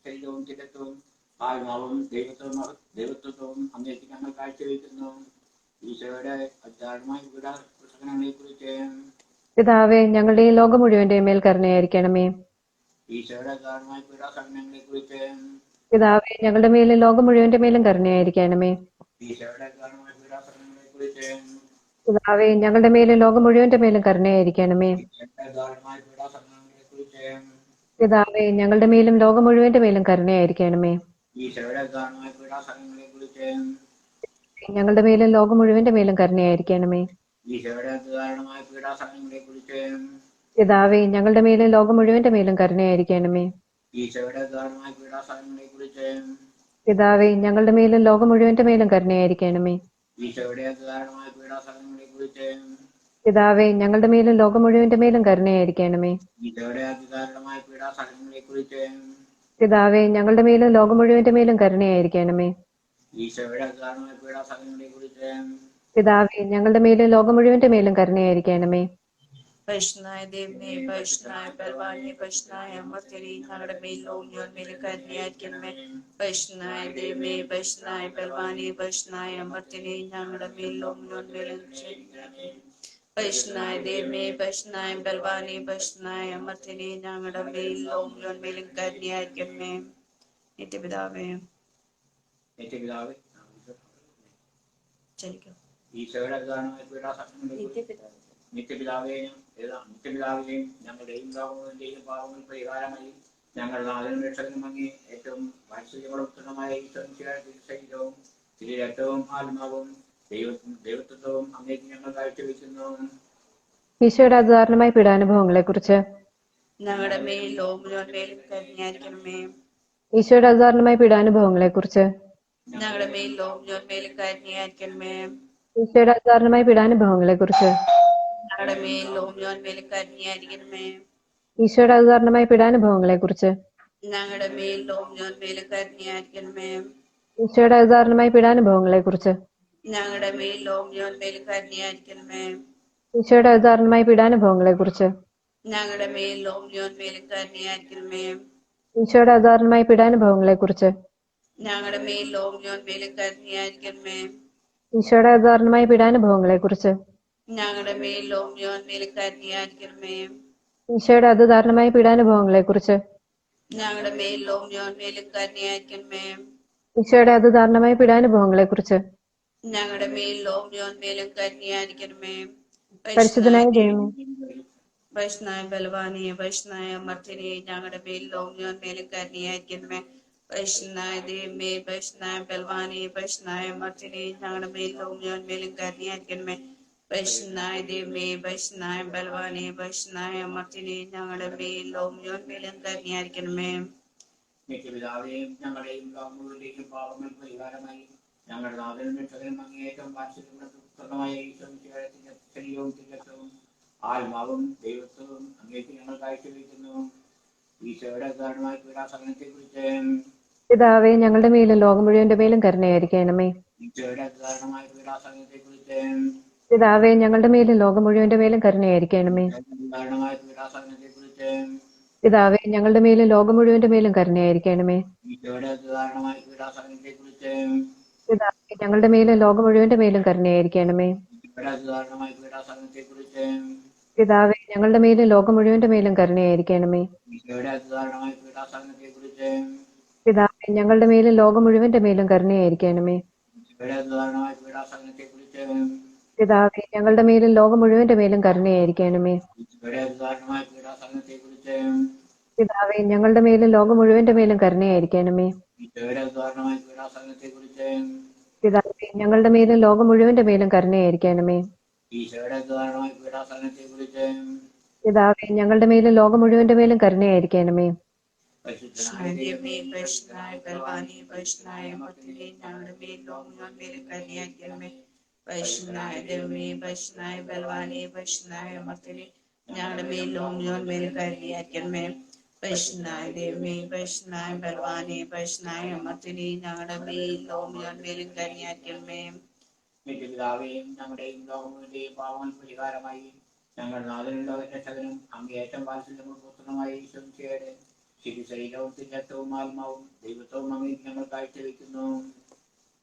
ശരീരവും ചിരത്വവും ആത്മാവും ദൈവത്വവും അങ്ങേക്ക് ഞങ്ങൾ കാഴ്ചവെക്കുന്നു. ഈശോയുടെ അത്യാരമായ പ്രവർത്തനങ്ങളെ കുറിച്ച് പിതാവേ ഞങ്ങളുടെയും ലോകം മുഴുവന്റെയും മേൽ കരുണയായിരിക്കണമേ. ഈശോയുടെ കാരണമായ പീഡാസഹനങ്ങളെ കുറിച്ച് പിതാവേ ഞങ്ങളുടെ മേലും ലോകം മുഴുവന്റെ മേലും കരുണയായിരിക്കണമേ. ഈശോയുടെ കാരണമായ പീഡാസഹനങ്ങളെ കുറിച്ച് പിതാവേ ഞങ്ങളുടെ മേലും ലോകം മുഴുവന്റെ മേലും കരുണയായിരിക്കണമേ. ഈശോയുടെ കാരണമായ പീഡാസഹനങ്ങളെ കുറിച്ച് പിതാവേ ഞങ്ങളുടെ മേലും ലോകം മുഴുവന്റെ മേലും കരുണയായിരിക്കണമേ. ഈശോയുടെ കാരണമായ പീഡാസഹനങ്ങളെ കുറിച്ച് ഞങ്ങളുടെ മേലും ലോകം മുഴുവന്റെ മേലും കരുണയായിരിക്കണമേ. ഈശോയുടെ കാരണമായ പീഡാസഹനങ്ങളെ കുറിച്ച് പിതാവേ ഞങ്ങളുടെ മേലും ലോകം മുഴുവന്റെ മേലും കരുണയായിരിക്കണമേ. ഈശോയുടെ കാരണമായ പീഡാസഹനങ്ങളെ കുറിച്ച് പിതാവേ ഞങ്ങളുടെ മേലും ലോകം മുഴുവന്റെ മേലും കരുണയായിരിക്കണമേ. ഈശോയുടെ കാരണമായ പീഡാസഹനങ്ങളെ കുറിച്ച് പിതാവേ ഞങ്ങളുടെ മേലും ലോകം മുഴുവന്റെ മേലും കരുണയായിരിക്കണമേ. ഈശോയുടെ കാരണമായ പീഡാസഹനങ്ങളെ കുറിച്ച് പിതാവേ ഞങ്ങളുടെ മേലും ലോകം മുഴുവന്റെ മേലും കരുണയായിരിക്കണമേ. ഈശോയുടെ കാരണമായ പീഡാസഹനങ്ങളെ കുറിച്ച് പിതാവേ ഞങ്ങളുടെ മേലും ലോകം മുഴുവന്റെ മേലും കരുണയായിരിക്കണമേ. പരിശുദ്ധനായ ദൈവമേ, പരിശുദ്ധനായ ബലവാനെ, പരിശുദ്ധനായ അമർത്യനെ, ഞങ്ങളുടെ മേൽ ലോകം മുഴുവൻ മേലും കരുണയായിരിക്കണമേ. പരിശുദ്ധനായ ദൈവമേ, പരിശുദ്ധനായ ബലവാനെ, പരിശുദ്ധനായ അമർത്യനെ, ഞങ്ങളുടെ മേൽ ലോകം മുഴുവൻ മേലും കരുണയായിരിക്കണമേ. പരിശുദ്ധനായ ദൈവമേ, പരിശുദ്ധനായ ബലവാനെ, പരിശുദ്ധനായ അമർത്യനെ, ഞങ്ങളുടെ മേൽ ലോകം മുഴുവൻ മേലും കരുണയായിരിക്കണമേ. നിത്യപിതാവേ നിത്യപിതാവേ ചലിക്കും. ഈശോയുടെ കാരണമായ പീഡാസഹനങ്ങളെ കുറിച്ച് നിത്യപിതാവേയും ഞങ്ങളുടെയും ലോകങ്ങളുടെയും പാവങ്ങൾ പരിഹാരമായി ഞങ്ങൾ നാഥനും രക്ഷകനും അങ്ങേ ഏറ്റവും വാത്സല്യമുള്ളമായ ശരീരവും തിരി രക്തവും ആത്മാവും ദൈവത്വവും അങ്ങേക്ക് ഞങ്ങൾ കാഴ്ചവെക്കുന്നു. ഈശോയുടെ അസാധാരണമായ പീഡാനുഭവങ്ങളെ കുറിച്ച് ഞങ്ങളുടെ മേൽ ലോകം മുഴുവൻ മേലും കരുണയായിരിക്കണമേ. ഈശോയുടെ അസാധാരണമായ പീഡാനുഭവങ്ങളെ കുറിച്ച് ഞങ്ങളുടെ മേൽ ലോകം മുഴുവൻ മേലും കരുണയായിരിക്കണമേ. ഈശോയുടെ അസാധാരണമായ പീഡാനുഭവങ്ങളെ കുറിച്ച് ഞങ്ങളുടെ മേൽ ലോകം മുഴുവൻ മേലും കരുണയായിരിക്കണമേ. ഈശോയുടെ അസാധാരണമായ പീഡാനുഭവങ്ങളെ കുറിച്ച് ഞങ്ങളുടെ മേൽ ലോകം മുഴുവൻ മേലും കരുണയായിരിക്കണമേ. ഈശോയുടെ അസാധാരണമായ പീഡാനുഭവങ്ങളെ കുറിച്ച് ഞങ്ങളുടെ മേൽ ലോകം മുഴുവൻ മേലും കരുണയായിരിക്കണമേ. ഈശോയുടെ അസാധാരണമായ പീഡാനുഭവങ്ങളെ കുറിച്ച് ഞങ്ങളുടെ മേൽ ലോകം മുഴുവൻ മേലും കരുണയായിരിക്കണമേ. ഈശോയുടെ അസാധാരണമായ പീഡാനുഭവങ്ങളെ കുറിച്ച് ഞങ്ങളുടെ മേൽ ലോകം മുഴുവൻ മേലും കരുണയായിരിക്കണമേ. ഈശോയുടെ അസാധാരണമായ പീഡാനുഭവങ്ങളെ കുറിച്ച് ഞങ്ങളുടെ മേൽ ലോകം മുഴുവൻ മേലും കരുണയായിരിക്കണമേ. ഈശോയുടെ അതിദാരുണമായ പീഡാനുഭവങ്ങളെ കുറിച്ച് ഞങ്ങളുടെ മേൽ ലോകം മുഴുവൻ മേലും കരുണയായിരിക്കണമേ. ഈശോയുടെ അതിദാരുണമായ പീഡാനുഭവങ്ങളെ കുറിച്ച് ഞങ്ങളുടെ മേൽ ലോകം മുഴുവൻ മേലും കരുണയായിരിക്കണമേ. പരിശുദ്ധനായ ദൈവമേ, പരിശുദ്ധനായ ബലവാനെ, പരിശുദ്ധനായ അമർത്യനെ, ഞങ്ങളുടെ മേൽ ലോകം മുഴുവൻ മേലും കരുണയായിരിക്കണമേ. പരിശുദ്ധനായ ദൈവമേ, പരിശുദ്ധനായ ബലവാനെ, പരിശുദ്ധനായ അമർത്യനെ, ഞങ്ങളുടെ മേൽ ലോകം മുഴുവൻ മേലും കരുണയായിരിക്കണമേ. പരിശുദ്ധനായ ദൈവമേ, പരിശുദ്ധനായ ബലവാനെ, പരിശുദ്ധനായ അമർത്യനെ, ഞങ്ങളുടെ മേൽ ലോകം മുഴുവൻ മേലും കരുണയായിരിക്കണമേ. നിത്യപിതാവേയും ഞങ്ങളുടെയും ലോകങ്ങളുടെയും പാവങ്ങൾ പരിഹാരമായി ഞങ്ങളുടെ നാഥനും രക്ഷകനും അങ്ങേയറ്റം വാത്സല്യമുള്ളമായ ശരീരവും തികച്ചവും ആത്മാവും ദൈവത്വവും അങ്ങേക്ക് ഞങ്ങൾ കാഴ്ചവെക്കുന്നു. ഈശോയുടെ കാരണമായ പീഡാസഹനത്തെ കുറിച്ച് പിതാവേ ഞങ്ങളുടെ മേലും ലോകം മുഴുവന്റെ മേലും കരുണയായിരിക്കണമേ. ഈശോയുടെ കാരണമായ പീഡാസഹനത്തെ കുറിച്ച് പിതാവേ ഞങ്ങളുടെ മേലും ലോകം മുഴുവന്റെ മേലും കരുണയായിരിക്കണമേ. കാരണമായ പീഡാസഹനത്തെ കുറിച്ച് പിതാവേ ഞങ്ങളുടെ മേലും ലോകം മുഴുവന്റെ മേലും കരുണയായിരിക്കണമേ. ഈശോയുടെ കാരണമായ പീഡാസഹനത്തെ കുറിച്ച് പിതാവേ ഞങ്ങളുടെ മേലും ലോകം മുഴുവന്റെ മേലും കരുണയായിരിക്കണമേ. ഈശോയുടെ കാരണമായ പീഡാസഹനത്തെ കുറിച്ച് പിതാവേ ഞങ്ങളുടെ മേലും ലോകം മുഴുവന്റെ മേലും കരുണയായിരിക്കണമേ. ഈശോയുടെ കാരണമായ പീഡാസഹനത്തെ കുറിച്ച് പിതാവേ ഞങ്ങളുടെ മേലും ലോകം മുഴുവന്റെ മേലും കരുണയായിരിക്കണമേ. ഈശോയുടെ കാരണമായ പീഡാസഹനത്തെ കുറിച്ച് പിതാവേ ഞങ്ങളുടെ മേലും ലോകം മുഴുവന്റെ മേലും കരുണയായിരിക്കണമേ. ഈശോയുടെ കാരണമായ പീഡാസഹനത്തെ കുറിച്ച് പിതാവേ ഞങ്ങളുടെ മേലും ലോകം മുഴുവന്റെ മേലും കരുണയായിരിക്കണമേ. ഈശോയുടെ കാരണമായ പീഡാസഹനത്തെ കുറിച്ച് പിതാവേ ഞങ്ങളുടെ മേലും ലോകം മുഴുവന്റെ മേലും കരുണയായിരിക്കണമേ. ഈശോയുടെ കാരണമായ പീഡാസഹനത്തെ കുറിച്ച് പിതാവേ ഞങ്ങളുടെ മേലും ലോകം മുഴുവന്റെ മേലും കരുണയായിരിക്കണമേ. പരിശുദ്ധനായ ദൈവമേ, പരിശുദ്ധനായ ബലവാനെ, പരിശുദ്ധനായ അമർത്യനെ, ഞങ്ങളുടെ മേൽ ലോകം മുഴുവൻ മേലും കരുണയായിരിക്കണമേ. പരിശുദ്ധനായ ദൈവമേ, പരിശുദ്ധനായ ബലവാനെ, പരിശുദ്ധനായ അമർത്യനെ, ഞങ്ങളുടെ മേൽ ലോകം മുഴുവൻ മേലും കരുണയായിരിക്കണമേ. പരിശുദ്ധനായ ദൈവമേ, പരിശുദ്ധനായ ബലവാനെ, പരിശുദ്ധനായ അമർത്യനെ, ഞങ്ങളുടെ മേൽ ലോകം മുഴുവൻ മേലും കരുണയായിരിക്കണമേ. നിത്യപിതാവേയും ഞങ്ങളുടെയും ലോകങ്ങളുടെയും പാവങ്ങൾ പരിഹാരമായി ഞങ്ങൾ നാഥനും രക്ഷകനും അങ്ങേയറ്റം വാത്സല്യമുള്ള പുത്രനുമായ ഈശോയുടെ ശരീരവും തികച്ചവും ആത്മാവും ദൈവത്വവും അങ്ങേക്ക് ഞങ്ങൾ കാഴ്ചവെക്കുന്നു.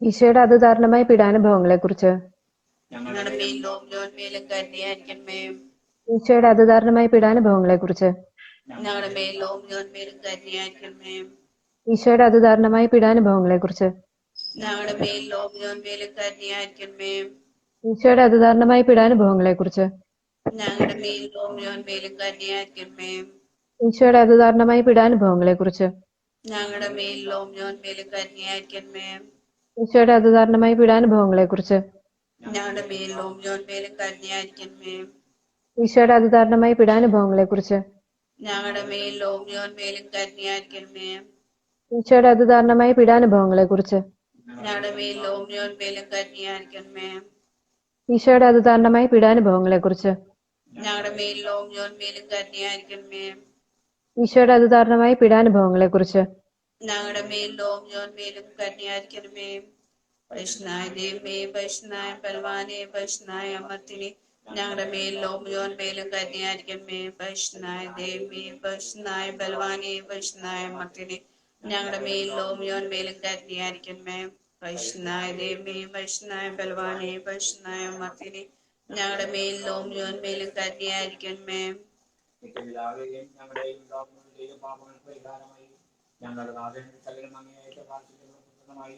ഈശോയുടെ അതിദാരുണമായ പീഡാനുഭവങ്ങളെ കുറിച്ച് ഞങ്ങളുടെ മേലും മേലും കരുണയായിരിക്കണമേ. ഈശോയുടെ അതിദാരുണമായ പീഡാനുഭവങ്ങളെ കുറിച്ച് ഞങ്ങളുടെ മേലും മേലും കരുണയായിരിക്കണമേ. ഈശോയുടെ അതിദാരുണമായ പീഡാനുഭവങ്ങളെ കുറിച്ച് ഞങ്ങളുടെ മേലും മേലും കരുണയായിരിക്കണമേ. ഈശോയുടെ അതിദാരുണമായ പീഡാനുഭവങ്ങളെ കുറിച്ച് ഞങ്ങളുടെ മേലും മേലും കരുണയായിരിക്കണമേ. ഈശോയുടെ അതിദാരുണമായ പീഡാനുഭവങ്ങളെ കുറിച്ച് ഞങ്ങളുടെ മേലും മേലും കരുണയായിരിക്കണമേ. ഈശോയുടെ അതിദാരുണമായ പീഡാനുഭവങ്ങളെ കുറിച്ച് ഞങ്ങളുടെ മേലും മേലും കരുണയായിരിക്കണമേ. ഈശോയുടെ അതിദാരുണമായ പീഡാനുഭവങ്ങളെ കുറിച്ച് ഞങ്ങളുടെ മേലും മേലും കരുണയായിരിക്കണമേ. ഈശോയുടെ അതിദാരുണമായ പീഡാനുഭവങ്ങളെ കുറിച്ച് ഞങ്ങളുടെ മേലും മേലും കരുണയായിരിക്കണമേ. ഈശോയുടെ അതിദാരുണമായ പീഡാനുഭവങ്ങളെ കുറിച്ച് ഞങ്ങളുടെ മേലും മേലും കരുണയായിരിക്കണമേ. ഈശോയുടെ അതിദാരുണമായ പീഡാനുഭവങ്ങളെ കുറിച്ച് ഞങ്ങളുടെ മേലും മേലും കരുണയായിരിക്കണമേ. വൈഷ്ണായ ദേവേ, വൈഷ്ണായ ബലവാനെ, വൈഷ്ണായ അമർത്തിനെ, ഞങ്ങളുടെ മേലും മേലും കരുണയായിരിക്കണമേ. വൈഷ്ണായ ദേവേ, വൈഷ്ണായ ബലവാനെ, വൈഷ്ണായ അമർത്തിനെ, ഞങ്ങളുടെ മേലും മേലും കരുണയായിരിക്കണമേ. വൈഷ്ണായ ദേവേ, വൈഷ്ണായ ബലവാനെ, വൈഷ്ണായ അമർത്തിനെ, ഞങ്ങളുടെ മേലും മേലും കരുണയായിരിക്കണമേ. നിത്യപിതാവേയും ഞങ്ങളുടെയും ലോകങ്ങളുടെയും പാപങ്ങൾക്ക് പരിഹാരമായി ഞങ്ങളുടെ നാഥനും സകലം അങ്ങേയറ്റ പ്രാർത്ഥിക്കുന്ന പുത്രനുമായി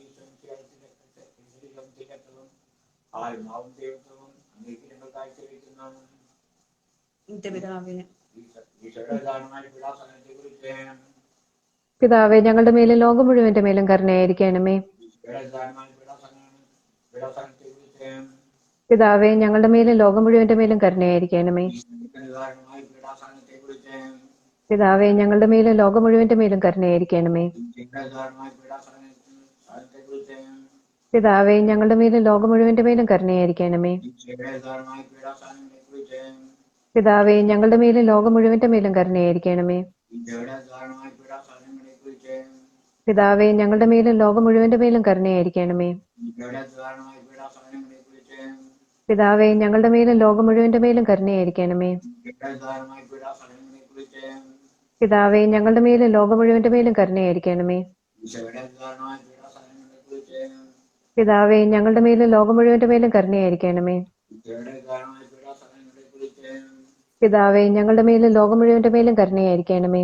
തികത്തവും ആത്മാവും ദൈവത്വവും അങ്ങേക്ക് ഞങ്ങൾ കാഴ്ചവെക്കുന്നു. നിത്യപിതാവേ, ഈശോയുടെ ദാരുണമായ പീഡാസഹനത്തെ കുറിച്ച് പിതാവേ, ഞങ്ങളുടെ മേലും ലോകം മുഴുവന്റെ മേലും കരുണയായിരിക്കണമേ. ഈശോയുടെ ദാരുണമായ പീഡാസഹനത്തെ കുറിച്ച് പിതാവേ, ഞങ്ങളുടെ മേലും ലോകം മുഴുവന്റെ മേലും കരുണയായിരിക്കണമേ. ദാരുണമായ പീഡാസഹനത്തെ കുറിച്ച് പിതാവേ, ഞങ്ങളുടെ മേലും ലോകം മുഴുവന്റെ മേലും കരുണയായിരിക്കണമേ. ഈശോയുടെ ദാരുണമായ പീഡാസഹനത്തെ കുറിച്ച് പിതാവേ, ഞങ്ങളുടെ മേലും ലോകം മുഴുവന്റെ മേലും കരുണയായിരിക്കണമേ. ഈശോയുടെ ദാരുണമായ പീഡാസഹനത്തെ കുറിച്ച് പിതാവേ, ഞങ്ങളുടെ മേലും ലോകം മുഴുവന്റെ മേലും കരുണയായിരിക്കണമേ. ഈശോയുടെ ദാരുണമായ പീഡാസഹനത്തെ കുറിച്ച് പിതാവേ, ഞങ്ങളുടെ മേലും ലോകം മുഴുവന്റെ മേലും കരുണയായിരിക്കണമേ. ഈശോയുടെ ദാരുണമായ പീഡാസഹനത്തെ കുറിച്ച് പിതാവേ, ഞങ്ങളുടെ മേലും ലോകം മുഴുവന്റെ മേലും കരുണയായിരിക്കണമേ. ഈശോയുടെ ദാരുണമായ പീഡാസഹനത്തെ കുറിച്ച് പിതാവേ, ഞങ്ങളുടെ മേലും ലോകം മുഴുവന്റെ മേലും കരുണയായിരിക്കണമേ. ഈശോയുടെ ദാരുണമായ പീഡാസഹനത്തെ കുറിച്ച് പിതാവേ, ഞങ്ങളുടെ മേലും ലോകം മുഴുവന്റെ മേലും കരുണയായിരിക്കണമേ. ഈശോയുടെ ദാരുണമായ പീഡാസഹനത്തെ കുറിച്ച് പിതാവേ, ഞങ്ങളുടെ മേലും ലോകം മുഴുവന്റെ മേലും കരുണയായിരിക്കണമേ.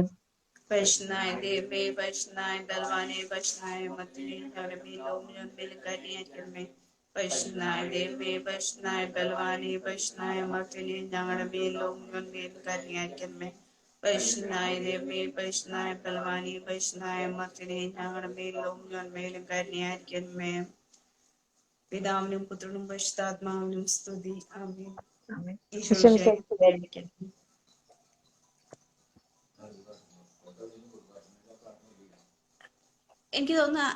വൈഷ്ണായ ദേവേ, വൈഷ്ണായ ബലവാനെ, വൈഷ്ണായ അമർത്തിനെ, ഞങ്ങളുടെ മേലും മേലും കരുണയായിരിക്കണമേ. വൈഷ്ണായ ദേവേ, വൈഷ്ണായ ബലവാനെ, വൈഷ്ണായ അമർത്തിനെ, ഞങ്ങളുടെ മേലും മേലും കരുണയായിരിക്കണമേ. വൈഷ്ണായ ദേവേ, വൈഷ്ണായ ബലവാനെ, വൈഷ്ണായ അമർത്തിനെ, ഞങ്ങളുടെ മേലും മേലും കരുണയായിരിക്കണമേ. പിതാവിനും പുത്രനും പരിശുദ്ധാത്മാവിനും സ്തുതി. ആമേൻ. ഈശോമിശിഹായ്ക്ക് എനിക്ക് തോന്നുന്നു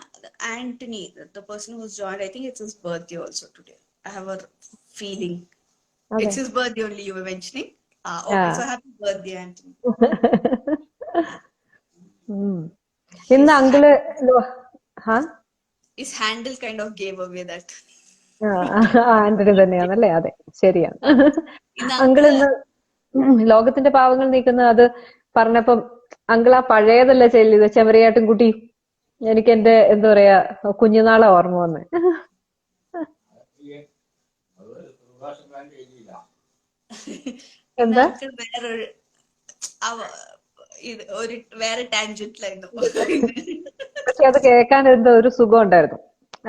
Antony, the person who's joined, I think it's his birthday also today. I have a feeling it's his birthday only you were mentioning. Okay, so happy birthday, Anthony. ഇന്ന് uncle His handle kind of gave away that. Antony തന്നെയാണല്ലേ? അതെ, ശരിയാണ്. Uncle ഇന്ന് ലോകത്തിന്റെ പാവങ്ങൾ നീക്കുന്ന അത് പറഞ്ഞപ്പം അങ്കിൾ ആ പഴയതല്ല ചെല്ലിയത്, ചെമരിയാട്ടും കുട്ടി. എനിക്ക് എന്റെ എന്താ പറയാ കുഞ്ഞുനാളെ ഓർമ്മ വന്നേ. എന്താ വേറെ ടാൻജന്റിലായിരുന്നു. പക്ഷെ അത് കേൾക്കാൻ എന്തോ ഒരു സുഖം ഉണ്ടായിരുന്നു.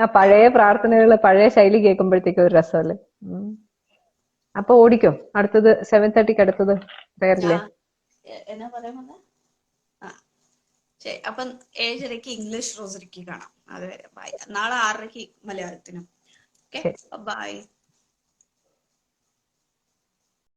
ആ പഴയ പ്രാർത്ഥനകള് പഴയ ശൈലി കേൾക്കുമ്പോഴത്തേക്കും ഒരു രസമല്ലേ. അപ്പൊ ഓടിക്കോ, അടുത്തത് 7:30 അടുത്തത് പ്രയറില്ലേ? എന്നാ പറയാൻ വന്നേ? ശരി, അപ്പം 7:30 ഇംഗ്ലീഷ് റോസറിക്ക് കാണാം. അതുവരെ ബൈ. നാളെ 6:30 മലയാളത്തിനും. Okay, by.